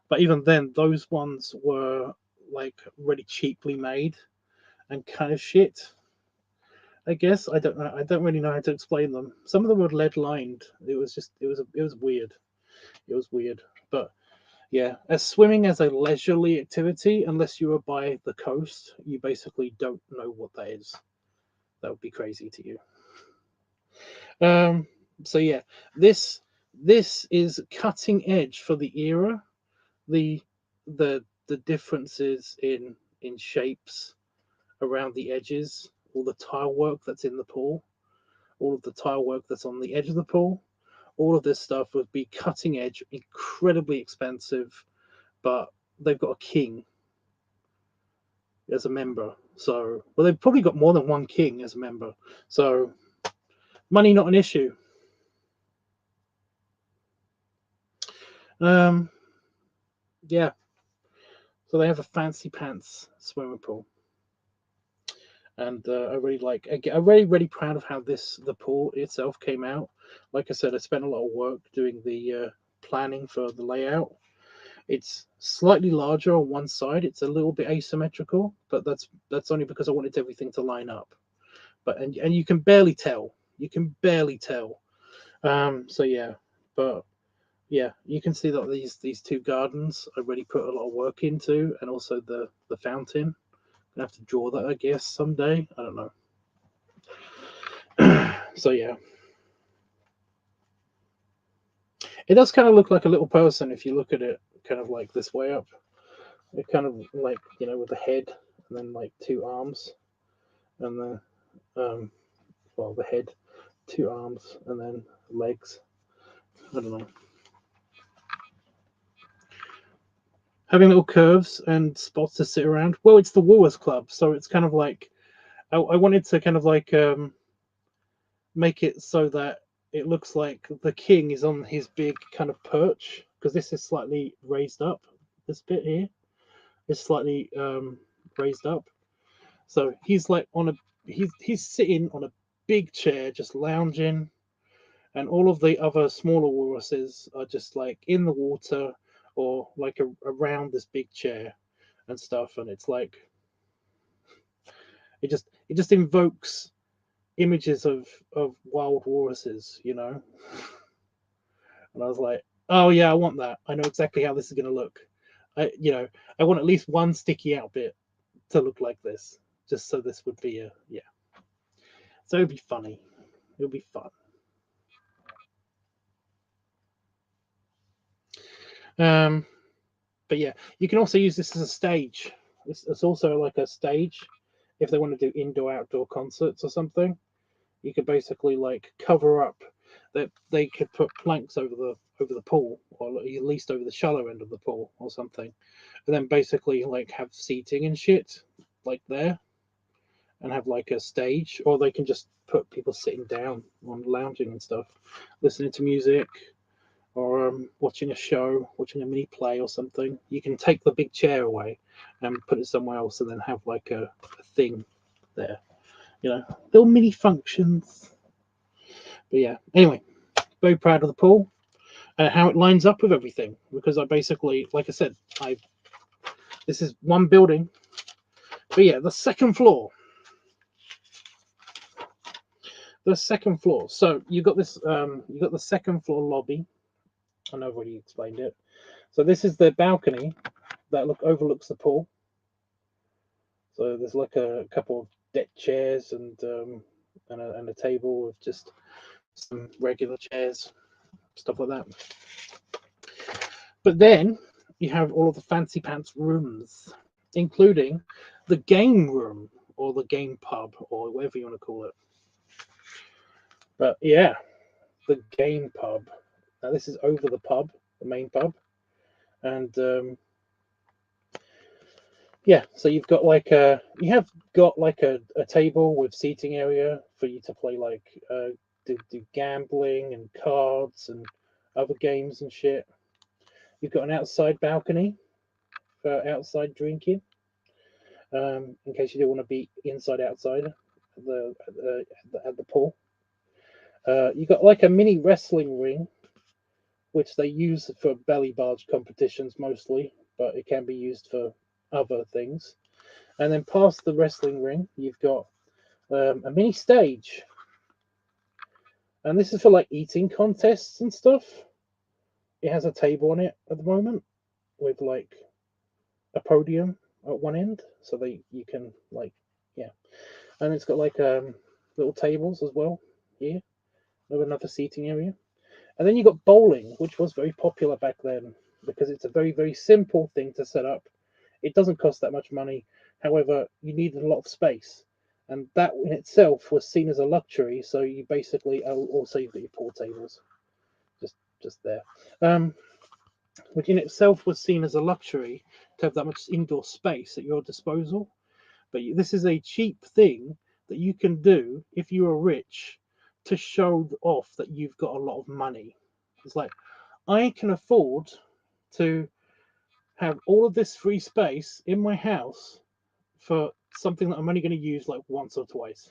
but even then, those ones were like really cheaply made and kind of shit. I guess I don't know. I don't really know how to explain them. Some of them were lead lined. It was just it was weird. It was weird, but yeah, as swimming as a leisurely activity, unless you are by the coast, you basically don't know what that is. That would be crazy to you. Um, so yeah, this this is cutting edge for the era. The the differences in shapes around the edges, all the tile work that's in the pool, all of the tile work that's on the edge of the pool, all of this stuff would be cutting edge, incredibly expensive, but they've got a king as a member. So, well, they've probably got more than one king as a member. So, money not an issue. Um, yeah. So they have a fancy pants swimming pool, and I really like. I'm really proud of how the pool itself came out. Like I said, I spent a lot of work doing the planning for the layout. It's slightly larger on one side. It's a little bit asymmetrical, but that's only because I wanted everything to line up. But and you can barely tell. You can barely tell. So yeah, but yeah, you can see that these two gardens I really put a lot of work into, and also the fountain. Gonna have to draw that, I guess, someday. I don't know. So yeah, it does kind of look like a little person if you look at it kind of like this way up. It kind of like with the head and then like two arms and the well the head, two arms and then legs. I don't know. Having little curves and spots to sit around. Well, it's the Woolworths Club, so it's kind of like I wanted to kind of like make it so that it looks like the king is on his big kind of perch because this is slightly raised up. This bit here is slightly raised up, so he's like on a he's sitting on a big chair, just lounging, and all of the other smaller walruses are just like in the water or like around this big chair and stuff, and it's like it just invokes images of wild walruses. And I was like, oh yeah, I want that. I know exactly how this is going to look. I want at least one sticky out bit to look like this, just so this would be a yeah. So it'd be funny. It'll be fun. Um, but yeah, you can also use this as a stage. It's also like a stage if they want to do indoor outdoor concerts or something. You could basically like cover up that they could put planks over the pool or at least over the shallow end of the pool or something, and then basically like have seating and shit like there and have like a stage, or they can just put people sitting down on lounging and stuff, listening to music or watching a show, watching a mini play or something. You can take the big chair away and put it somewhere else, and then have like a thing there. Little mini functions. But yeah, anyway, very proud of the pool and how it lines up with everything because I basically, like I said, I this is one building. But yeah, the second floor. The second floor. So you got this. You got the second floor lobby. I know I've already explained it. So this is the balcony that overlooks the pool. So there's like a couple of deck chairs and a table with just some regular chairs, stuff like that. But then you have all of the fancy pants rooms, including the game room or the game pub or whatever you want to call it. But yeah, the game pub. Now this is over the pub, the main pub, and yeah. So you have got like a table with seating area for you to play like do gambling and cards and other games and shit. You've got an outside balcony for outside drinking, in case you do want to be outside at the pool. You got like a mini wrestling ring, which they use for belly barge competitions mostly, but it can be used for other things. And then past the wrestling ring, you've got a mini stage, and this is for like eating contests and stuff. It has a table on it at the moment with like a podium at one end, so you can like, yeah, and it's got like little tables as well here with another seating area. And then you got bowling, which was very popular back then because it's a very, very simple thing to set up. It doesn't cost that much money. However, you needed a lot of space, and that in itself was seen as a luxury. So you basically also you've got your pool tables, just there, which in itself was seen as a luxury to have that much indoor space at your disposal. But this is a cheap thing that you can do if you are rich to show off that you've got a lot of money. It's like, I can afford to have all of this free space in my house for something that I'm only going to use like once or twice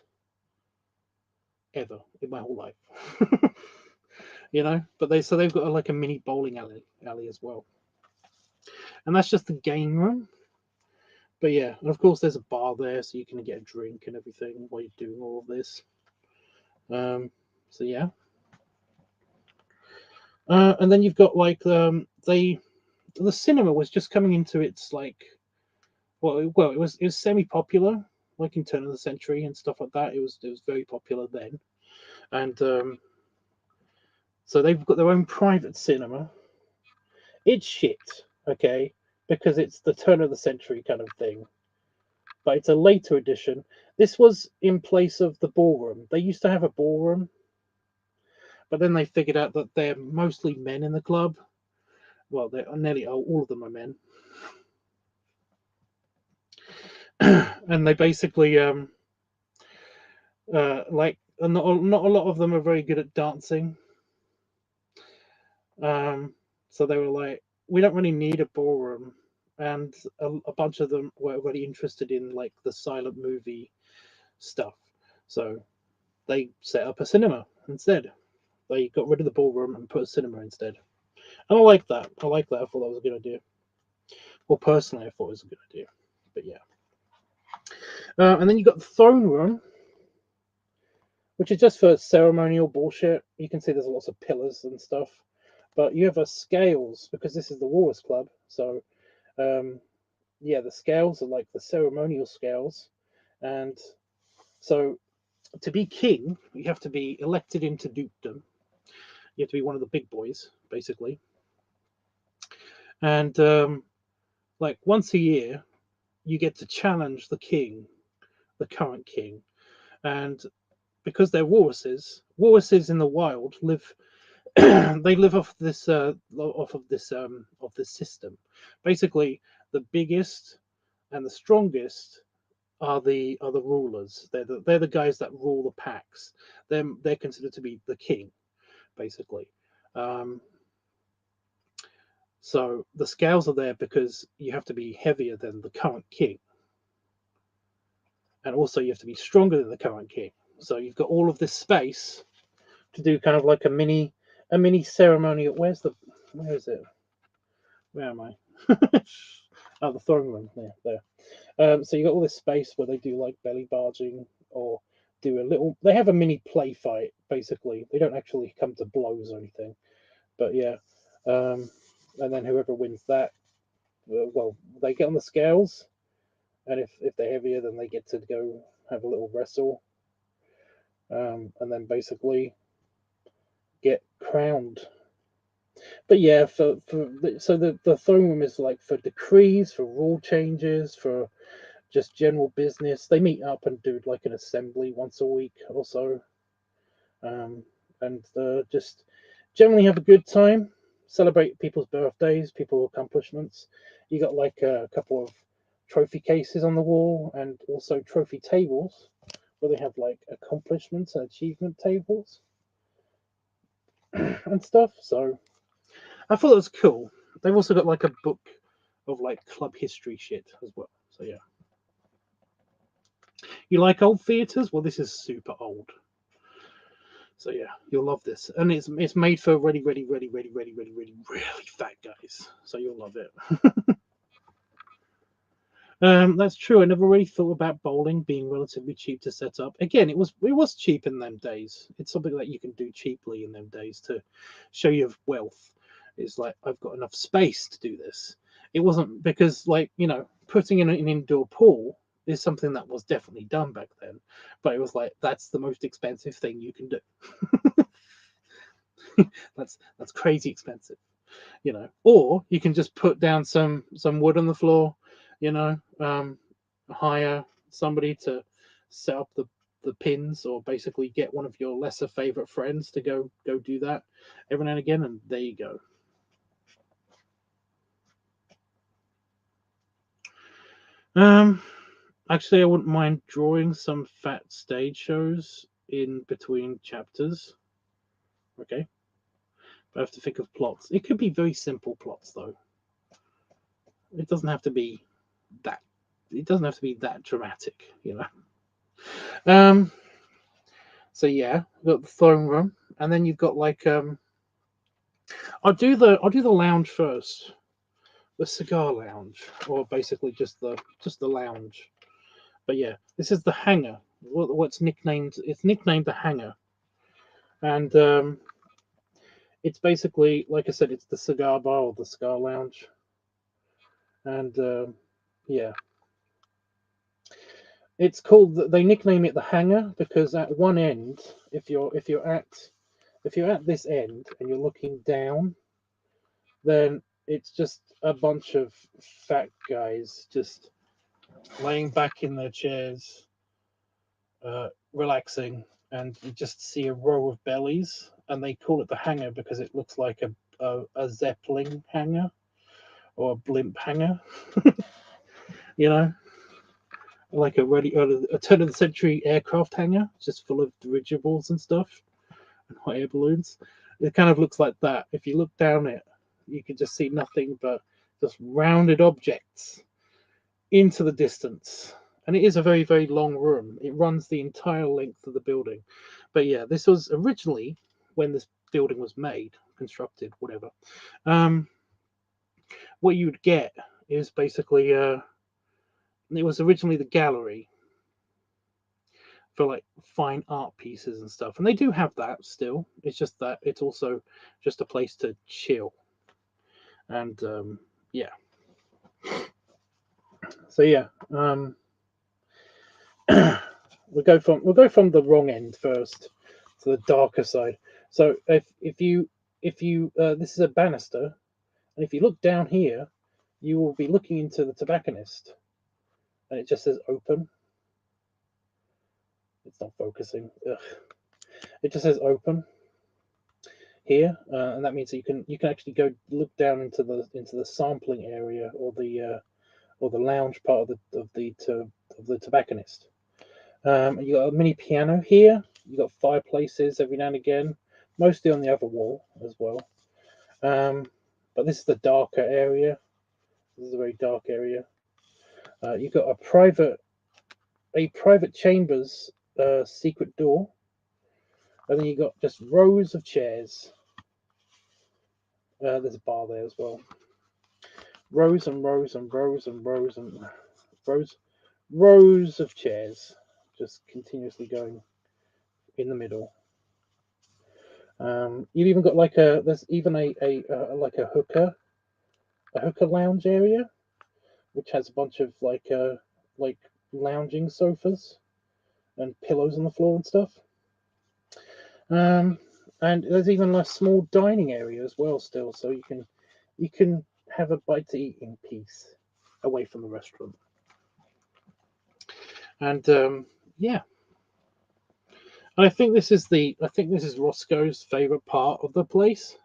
ever in my whole life. You know, but they've got like a mini bowling alley as well. And that's just the game room. But yeah, and of course there's a bar there, so you can get a drink and everything while you're doing all of this. So yeah. And then you've got like the cinema was just coming into its like, well it was semi-popular, like in turn of the century and stuff like that. It was very popular then. And so they've got their own private cinema. It's shit, okay, because it's the turn of the century kind of thing. But it's a later edition. This was in place of the ballroom. They used to have a ballroom, but then they figured out that they're mostly men in the club. Well, they're nearly all of them are men. And they basically like not a lot of them are very good at dancing. So they were like, we don't really need a ballroom, and a bunch of them were already interested in like the silent movie stuff. So they set up a cinema instead. They got rid of the ballroom and put a cinema instead. And I like that. I like that. I thought that was a good idea. Well, personally, I thought it was a good idea. But yeah. And then you got the throne room, which is just for ceremonial bullshit. You can see there's lots of pillars and stuff. But you have a scales, because this is the Walrus Club. So, yeah, the scales are like the ceremonial scales. And so to be king, you have to be elected into dukedom. You have to be one of the big boys, basically. And like once a year, you get to challenge the king, the current king. And because they're walruses in the wild live they live off this system. Basically, the biggest and the strongest are the rulers. They're the guys that rule the packs. They're considered to be the king, basically. So the scales are there because you have to be heavier than the current king, and also you have to be stronger than the current king. So you've got all of this space to do kind of like a mini ceremony. Where is it? Where am I? Oh, the throne room. There. So you got all this space where they do like belly barging or do a little. They have a mini play fight. Basically, they don't actually come to blows or anything, but yeah. And then whoever wins that, well, they get on the scales, and if they're heavier, then they get to go have a little wrestle, and then basically get crowned. But yeah, so the throne room is like for decrees, for rule changes, for just general business. They meet up and do like an assembly once a week or so, and just generally have a good time, celebrate people's birthdays, people's accomplishments. You got like a couple of trophy cases on the wall, and also trophy tables where they have like accomplishments and achievement tables and stuff. So I thought it was cool. They've also got like a book of like club history shit as well. So yeah. You like old theaters? Well, this is super old. So yeah, you'll love this, and it's made for really fat guys. So you'll love it. That's true. I never really thought about bowling being relatively cheap to set up. Again, it was cheap in them days. It's something that you can do cheaply in them days to show your wealth. It's like I've got enough space to do this. It wasn't because like putting in an indoor pool is something that was definitely done back then, but it was like that's the most expensive thing you can do. That's crazy expensive. Or you can just put down some wood on the floor, hire somebody to set up the pins, or basically get one of your lesser favorite friends to go do that every now and again, and there you go. Actually, I wouldn't mind drawing some fat stage shows in between chapters. Okay, but I have to think of plots. It could be very simple plots though. It doesn't have to be that. It doesn't have to be that dramatic, So yeah, you've got the throne room, and then you've got like I'll do the lounge first, the cigar lounge, or basically just the lounge. But yeah, this is the hangar. What's nicknamed? It's nicknamed the hangar, and it's basically, like I said, it's the cigar bar or the cigar lounge, and yeah. It's called. They nickname it the hangar because at one end, if you're at this end and you're looking down, then it's just a bunch of fat guys just laying back in their chairs, relaxing, and you just see a row of bellies, and they call it the hangar because it looks like a Zeppelin hangar or a blimp hangar, like a turn of the century aircraft hangar, just full of dirigibles and stuff and hot air balloons. It kind of looks like that. If you look down it, you can just see nothing but just rounded objects into the distance. And it is a very, very long room. It runs the entire length of the building. But yeah, this was originally, when this building was made, constructed, whatever, what you'd get is basically, it was originally the gallery for like fine art pieces and stuff. And they do have that still. It's just that it's also just a place to chill. And yeah. So yeah, we'll go from the wrong end first to the darker side. So if you this is a banister, and if you look down here, you will be looking into the tobacconist, and it just says open. It's not focusing. Ugh. It just says open here, and that means that you can actually go look down into the sampling area, or the lounge part of the tobacconist. You got a mini piano here. You got fireplaces every now and again, mostly on the other wall as well. But this is the darker area. This is a very dark area. You've got a private chambers secret door, and then you got just rows of chairs. There's a bar there as well. Rows and rows and rows and rows and rows of chairs, just continuously going in the middle. You've even got there's even a like a hooker lounge area, which has a bunch of like lounging sofas and pillows on the floor and stuff. And there's even a small dining area as well still, so you can have a bite to eat in peace away from the restaurant. And yeah. And I think this is Roscoe's favorite part of the place,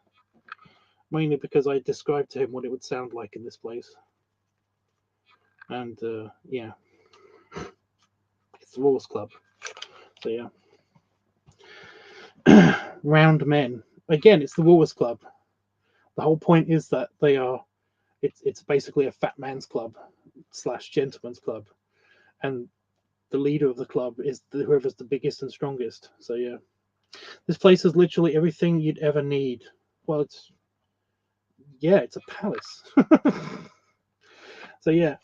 mainly because I described to him what it would sound like in this place. And yeah, it's the Rules Club. So yeah, round men again. It's the Rules Club. The whole point is that they are. It's basically a fat man's club / gentleman's club, and the leader of the club is whoever's the biggest and strongest. So yeah, this place is literally everything you'd ever need. Well, it's a palace. So yeah,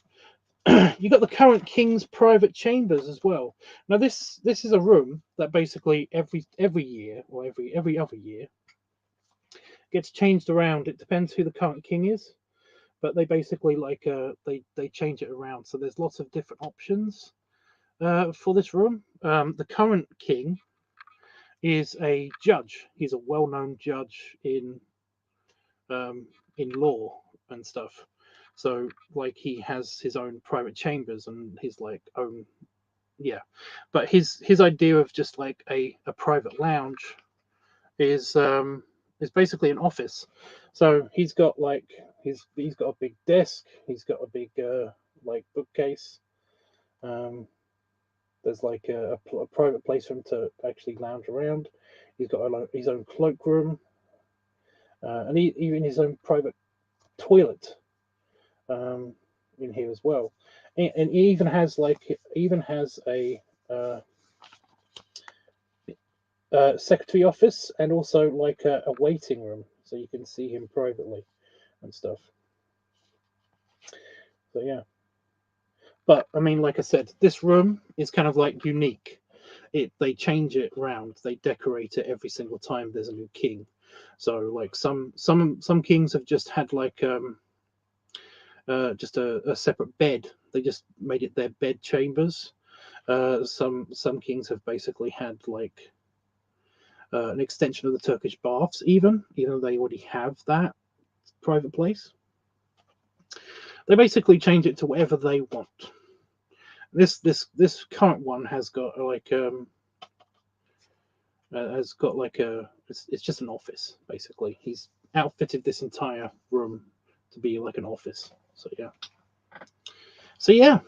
you got the current king's private chambers as well. Now this is a room that basically every year or every other year gets changed around. It depends who the current king is, but they basically they change it around. So there's lots of different options for this room. The current king is a judge. He's a well-known judge in law and stuff. So like he has his own private chambers and his like own but his idea of just like a private lounge is basically an office. So he's got like he's got a big desk, he's got a big like bookcase. There's like a private place for him to actually lounge around. He's got his own cloakroom, and even his own private toilet in here as well. And he even has a secretary office and also like a waiting room, so you can see him privately and stuff. So yeah, but I mean, like I said, this room is kind of like unique. They change it around, they decorate it every single time there's a new king. So like some kings have just had like just a separate bed. They just made it their bed chambers. Some kings have basically had like an extension of the Turkish baths, even though they already have that private place. They basically change it to whatever they want. This current one has got like it's just an office basically. He's outfitted this entire room to be like an office. So yeah,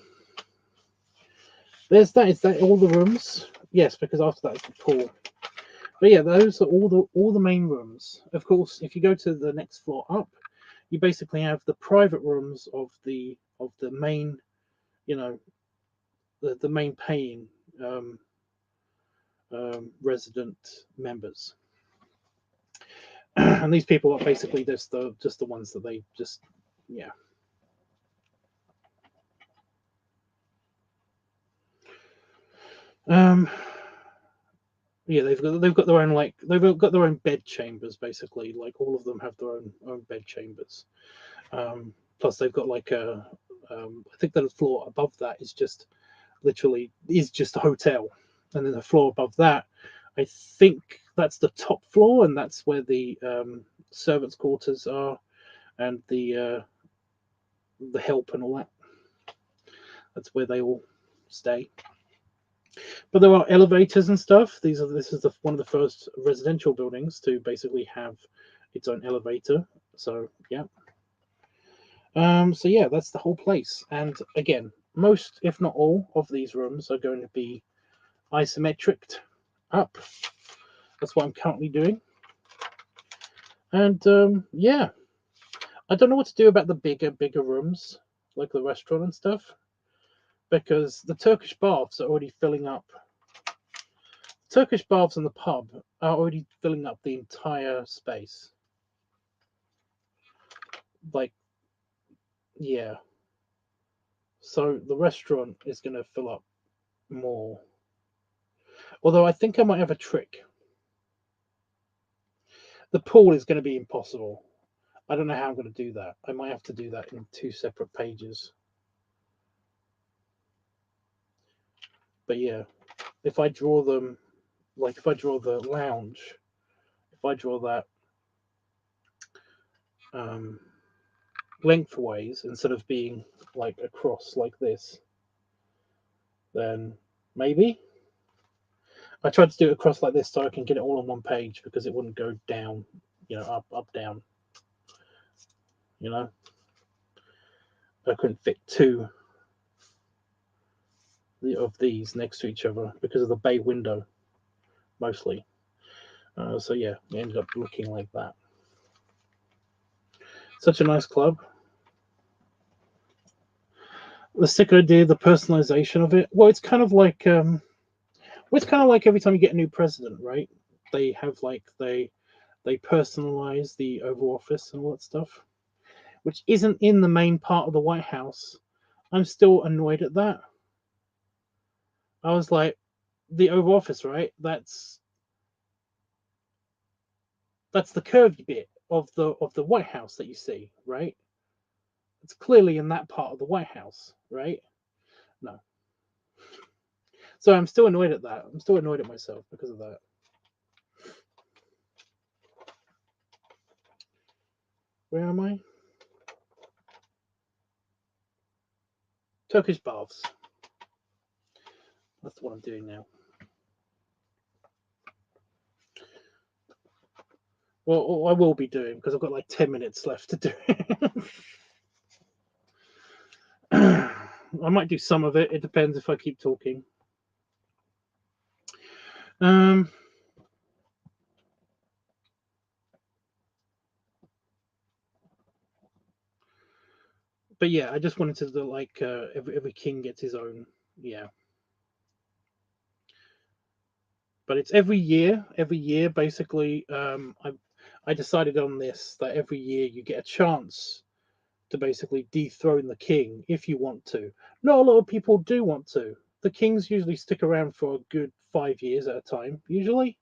there's that. Is that all the rooms? Yes, because after that it's the pool. But yeah, those are all the main rooms. Of course, if you go to the next floor up, you basically have the private rooms of the main, the main paying resident members. And these people are basically just the ones that they just yeah. Yeah, they've got their own they've got their own bed chambers basically. Like all of them have their own bed chambers. Plus they've got like I think the floor above that is just a hotel, and then the floor above that, I think that's the top floor, and that's where the servants' quarters are, and the help and all that. That's where they all stay. But there are elevators and stuff. This is one of the first residential buildings to basically have its own elevator. So yeah. So yeah, that's the whole place. And again, most, if not all, of these rooms are going to be isometric up. That's what I'm currently doing. And yeah, I don't know what to do about the bigger rooms, like the restaurant and stuff, because the Turkish baths are already filling up. Turkish baths in the pub are already filling up the entire space. Like, yeah. So the restaurant is going to fill up more. Although I think I might have a trick. The pool is going to be impossible. I don't know how I'm going to do that. I might have to do that in 2 separate pages. But yeah, if I draw them, like if I draw the lounge, if I draw that lengthways instead of being like across like this, then maybe. I tried to do it across like this so I can get it all on one page because it wouldn't go down, up, down. I couldn't fit 2 of these next to each other because of the bay window, mostly. So yeah, it ended up looking like that. Such a nice club. The sticker idea, the personalization of it. Well, it's kind of like every time you get a new president, right? They have like they personalize the Oval Office and all that stuff, which isn't in the main part of the White House. I'm still annoyed at that. I was like, the Oval Office, right? That's the curvy bit of the White House that you see, right? It's clearly in that part of the White House, right? No. So I'm still annoyed at that. I'm still annoyed at myself because of that. Where am I? Turkish baths. That's what I'm doing now. Well, I will be doing because I've got like 10 minutes left to do it. I might do some of it. It depends if I keep talking. But yeah, I just wanted to do like every king gets his own. Yeah. But it's every year. Every year, basically, I decided on this that every year you get a chance to basically dethrone the king if you want to. Not a lot of people do want to. The kings usually stick around for a good 5 years at a time, usually,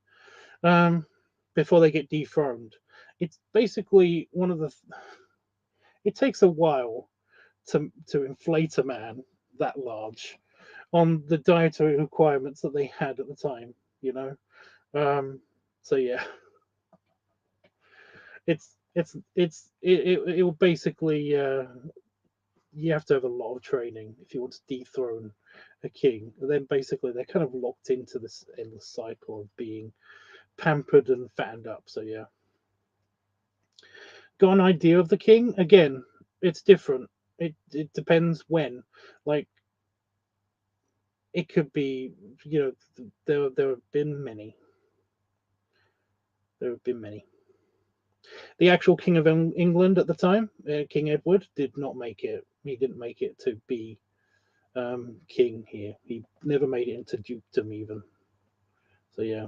before they get dethroned. It's basically one of the. It takes a while to inflate a man that large on the dietary requirements that they had at the time. You know, so yeah, it will basically you have to have a lot of training if you want to dethrone a king. And then basically they're kind of locked into this endless cycle of being pampered and fattened up. So yeah, got an idea of the king? Again, it's different. It depends when. Like it could be, there have been many. There have been many. The actual King of England at the time, King Edward, did not make it. He didn't make it to be king here. He never made it into dukedom even. So yeah,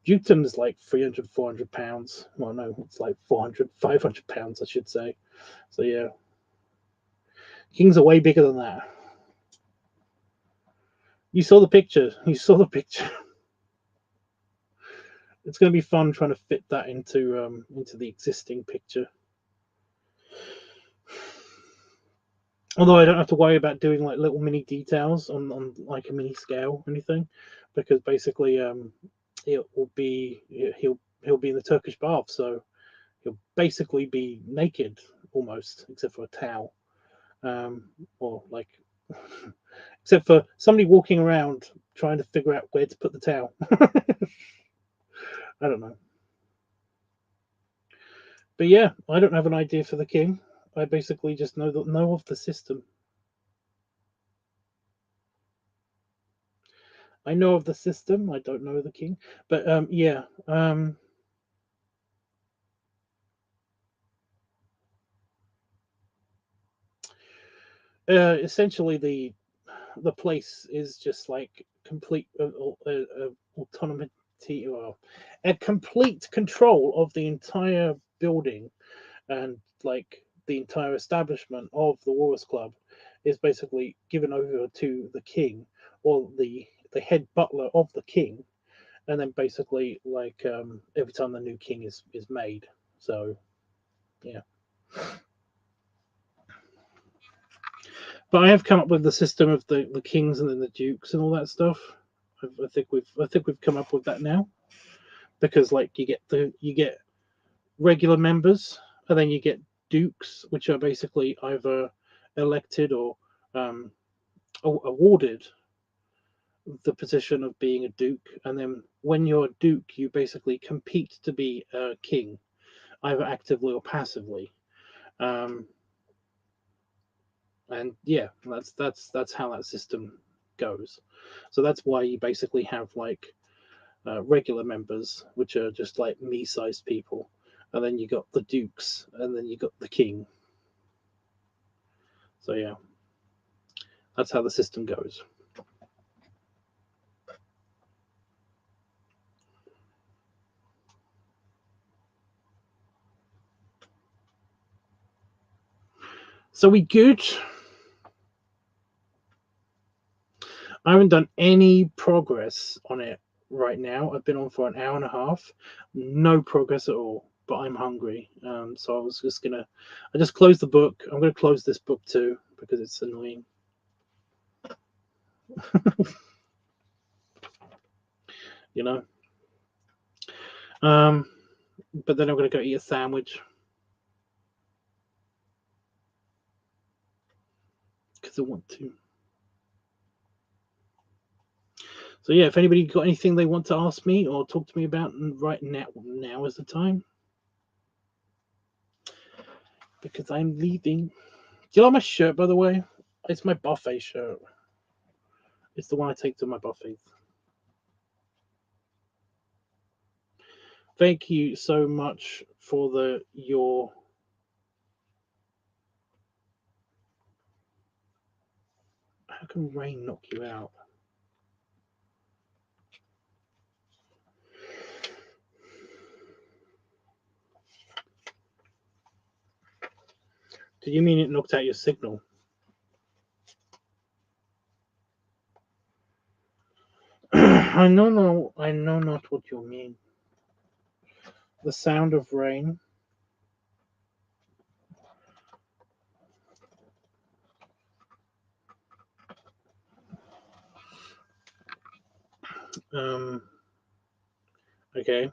dukedom is like 300, 400 pounds. Well, no, it's like 400, 500 pounds, I should say. So yeah, kings are way bigger than that. You saw the picture. You saw the picture. It's going to be fun trying to fit that into the existing picture. Although I don't have to worry about doing like little mini details on like a mini scale or anything, because basically it will be he'll be in the Turkish bath, so he'll basically be naked almost, except for a towel, or like except for somebody walking around trying to figure out where to put the towel. I don't know. But yeah, I don't have an idea for the king. I basically just know of the system. I know of the system. I don't know the king. But yeah. Essentially, the place is just like complete autonomy, well, a complete control of the entire building, and like the entire establishment of the Warriors Club is basically given over to the king or the head butler of the king, and then basically like every time the new king is made. So yeah. But I have come up with the system of the kings and then the dukes and all that stuff. I think we've come up with that now, because like you get regular members, and then you get dukes, which are basically either elected or awarded the position of being a duke, and then when you're a duke, you basically compete to be a king, either actively or passively. Um, and yeah, that's how that system goes. So that's why you basically have like regular members, which are just like me-sized people, and then you got the dukes, and then you got the king. So yeah, that's how the system goes. So we good? I haven't done any progress on it right now. I've been on for an hour and a half. No progress at all, but I'm hungry. So I was just gonna, I just closed the book. I'm gonna close this book too because it's annoying. You know. But then I'm gonna go eat a sandwich because I want to. So yeah, if anybody got anything they want to ask me or talk to me about right now is the time. Because I'm leaving. Do you like my shirt, by the way? It's my buffet shirt. It's the one I take to my buffet. Thank you so much for your. How can rain knock you out? Do you mean it knocked out your signal? I know not what you mean. The sound of rain. Okay.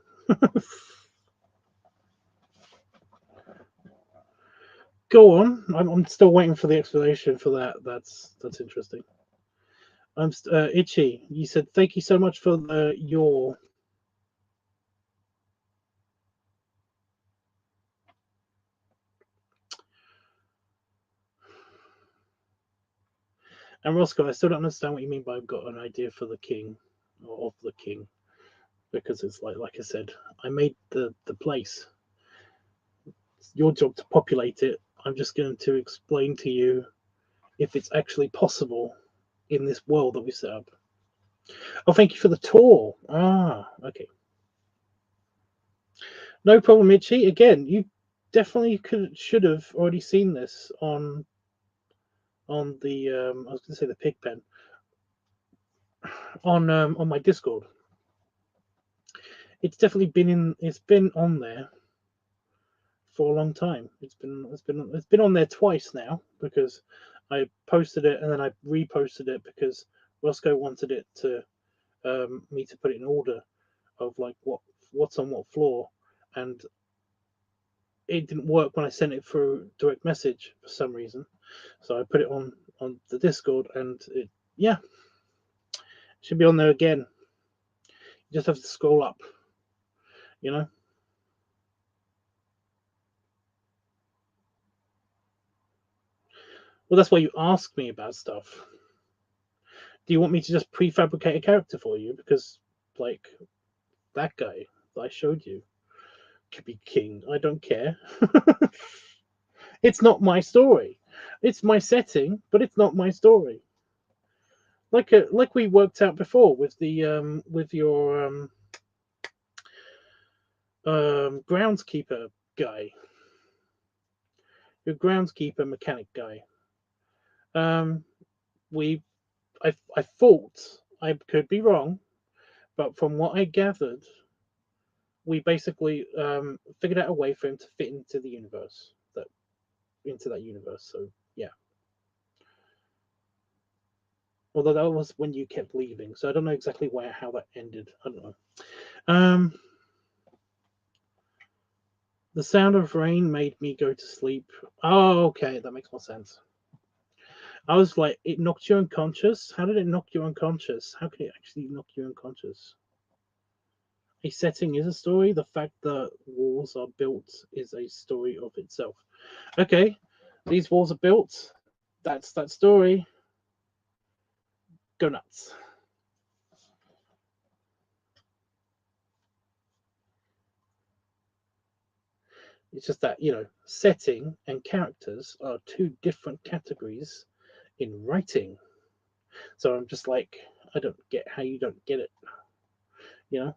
Go on. I'm still waiting for the explanation for that. That's interesting. I'm Itchy. You said thank you so much for your. And Roscoe, I still don't understand what you mean by I've got an idea for the king or of the king, because it's like I said, I made the place. It's your job to populate it. I'm just going to explain to you if it's actually possible in this world that we set up. Oh, thank you for the tour. Ah, okay. No problem, Itchy. Again, you definitely should have already seen this on the I was going to say the Pigpen on my Discord. It's definitely been on there for a long time. It's been on there twice now because I posted it and then I reposted it because Roscoe wanted it to me to put it in order of like what's on what floor, and it didn't work when I sent it through direct message for some reason. So I put it on the Discord, and it should be on there again. You just have to scroll up, you know. Well, that's why you ask me about stuff. Do you want me to just prefabricate a character for you? Because like that guy that I showed you could be king. I don't care. It's not my story. It's my setting, but it's not my story. Like we worked out before with the with your groundskeeper guy, your groundskeeper mechanic guy. Um, we I thought, I could be wrong, but from what I gathered, we basically figured out a way for him to fit into the universe into that universe. So yeah. Although that was when you kept leaving, so I don't know exactly how that ended. I don't know. Um, the sound of rain made me go to sleep. Oh, okay, that makes more sense. I was like, it knocked you unconscious. How did it knock you unconscious? How could it actually knock you unconscious? A setting is a story. The fact that walls are built is a story of itself. Okay, these walls are built. That's that story. Go nuts. It's just that, you know, setting and characters are two different categories in writing. So I'm just like, I don't get how you don't get it, you know?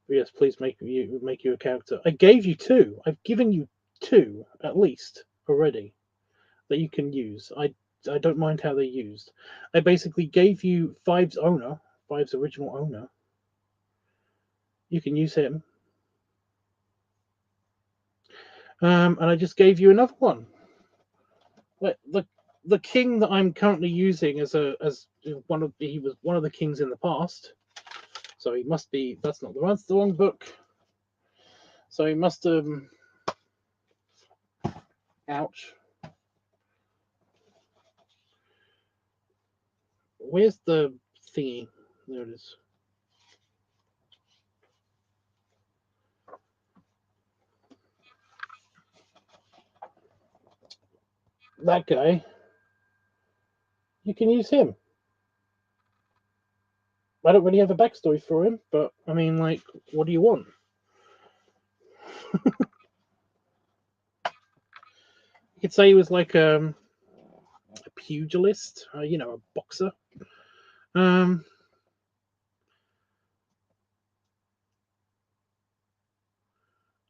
But yes, please make you a character. I gave you two. I've given you two at least already that you can use. I don't mind how they're used. I basically gave you Five's owner, Five's original owner. You can use him. And I just gave you another one. Like the king that I'm currently using as one of he was one of the kings in the past. So he must be that's not that's the wrong book. So he must ouch. Where's the thingy? There it is. That guy. You can use him. I don't really have a backstory for him, but I mean, like, what do you want? You could say he was like a pugilist, you know, a boxer. Um,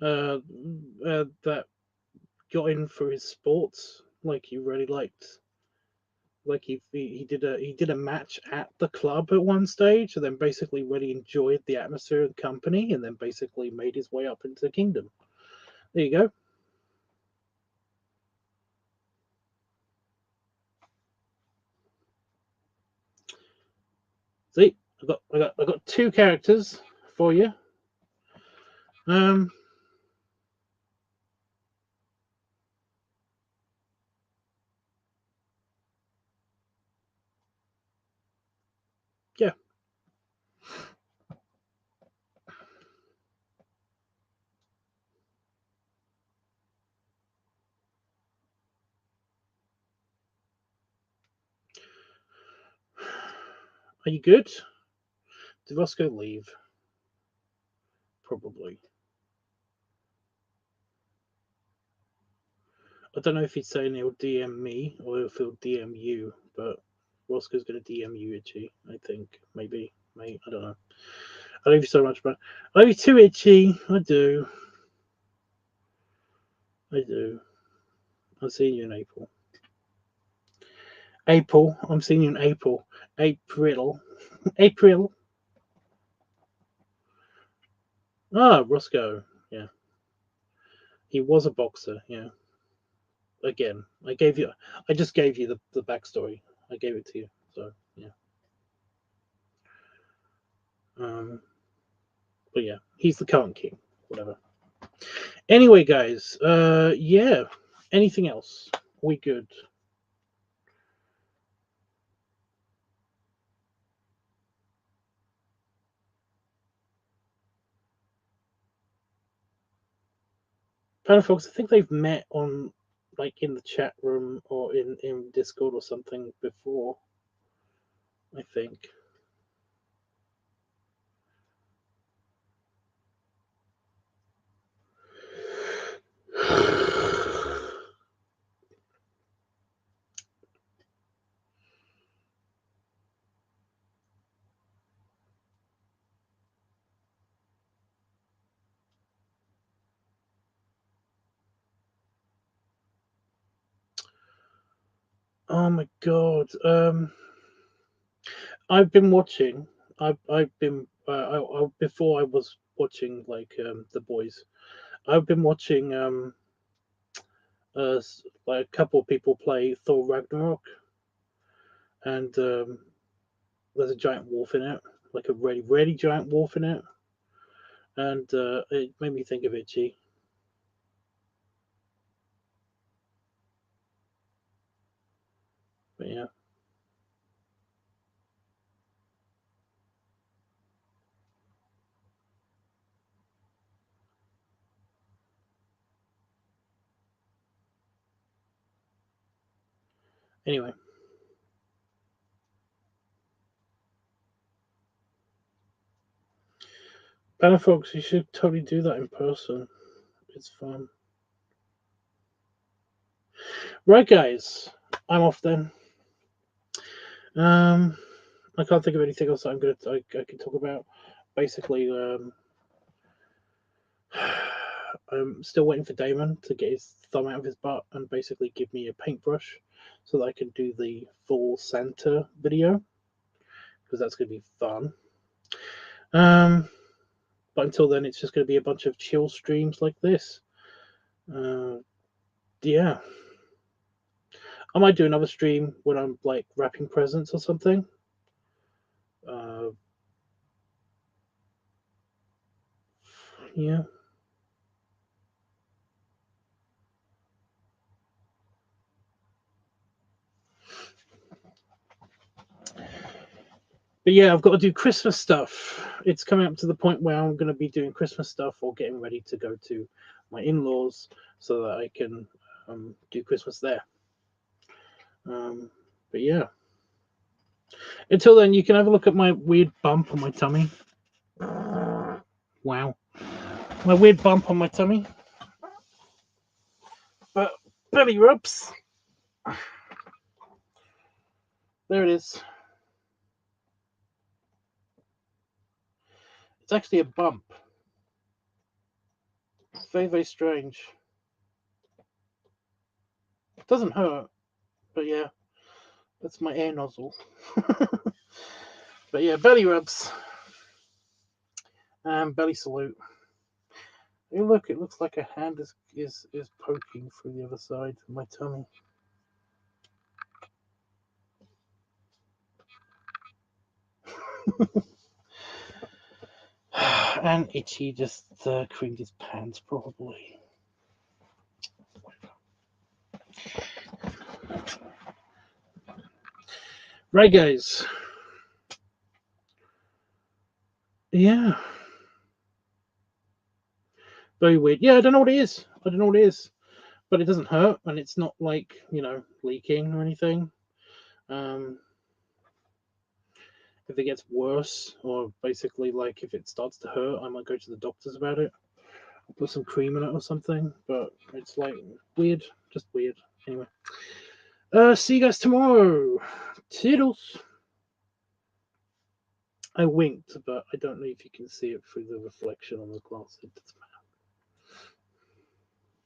uh, that got in for his sports, like he really liked. Like he did a match at the club at one stage, and then basically really enjoyed the atmosphere of the company, and then basically made his way up into the kingdom. There you go. See, I got two characters for you. Um, yeah. Are you good? Did Roscoe leave? Probably. I don't know if he's saying he'll DM me or if he'll DM you, but Roscoe's going to DM you, Itchy. I think maybe. I don't know. I love you so much, but I love you too, Itchy. I do. I do. I'll see you in April. April. I'm seeing you in April. April. April. Ah, Roscoe. Yeah. He was a boxer. Yeah. Again, I just gave you the backstory. I gave it to you. So, yeah. Um, but yeah, he's the current king. Whatever. Anyway, guys, yeah. Anything else? We good? Panel folks, I think they've met on like in the chat room or in Discord or something before. I think. Oh my god. I've been watching. I've been before I was watching like the boys. I've been watching like a couple of people play Thor Ragnarok, and there's a giant wolf in it, like a really giant wolf in it, and it made me think of Itchy. But yeah. Anyway, Panafox, you should totally do that in person. It's fun. Right, guys, I'm off then. I can't think of anything else I can talk about. Basically, I'm still waiting for Damon to get his thumb out of his butt and basically give me a paintbrush so that I can do the full Santa video, because that's going to be fun. But until then, it's just going to be a bunch of chill streams like this. Yeah. I might do another stream when I'm like wrapping presents or something. Yeah. But yeah, I've got to do Christmas stuff. It's coming up to the point where I'm going to be doing Christmas stuff or getting ready to go to my in-laws so that I can do Christmas there. But yeah. Until then, you can have a look at my weird bump on my tummy. Wow. My weird bump on my tummy. But belly rubs. There it is. It's actually a bump. Very, very strange. It doesn't hurt, but yeah, that's my air nozzle. But yeah, belly rubs. Belly salute. Hey, look, it looks like a hand is poking through the other side of my tummy. And Itchy just creamed his pants, probably. Right, guys. Yeah. Very weird. Yeah, I don't know what it is. I don't know what it is. But it doesn't hurt, and it's not like, leaking or anything. If it gets worse, or basically like if it starts to hurt, I might go to the doctors about it. I'll put some cream in it or something. But it's like weird, just weird. Anyway, see you guys tomorrow. Toodles. I winked, but I don't know if you can see it through the reflection on the glass. It doesn't matter.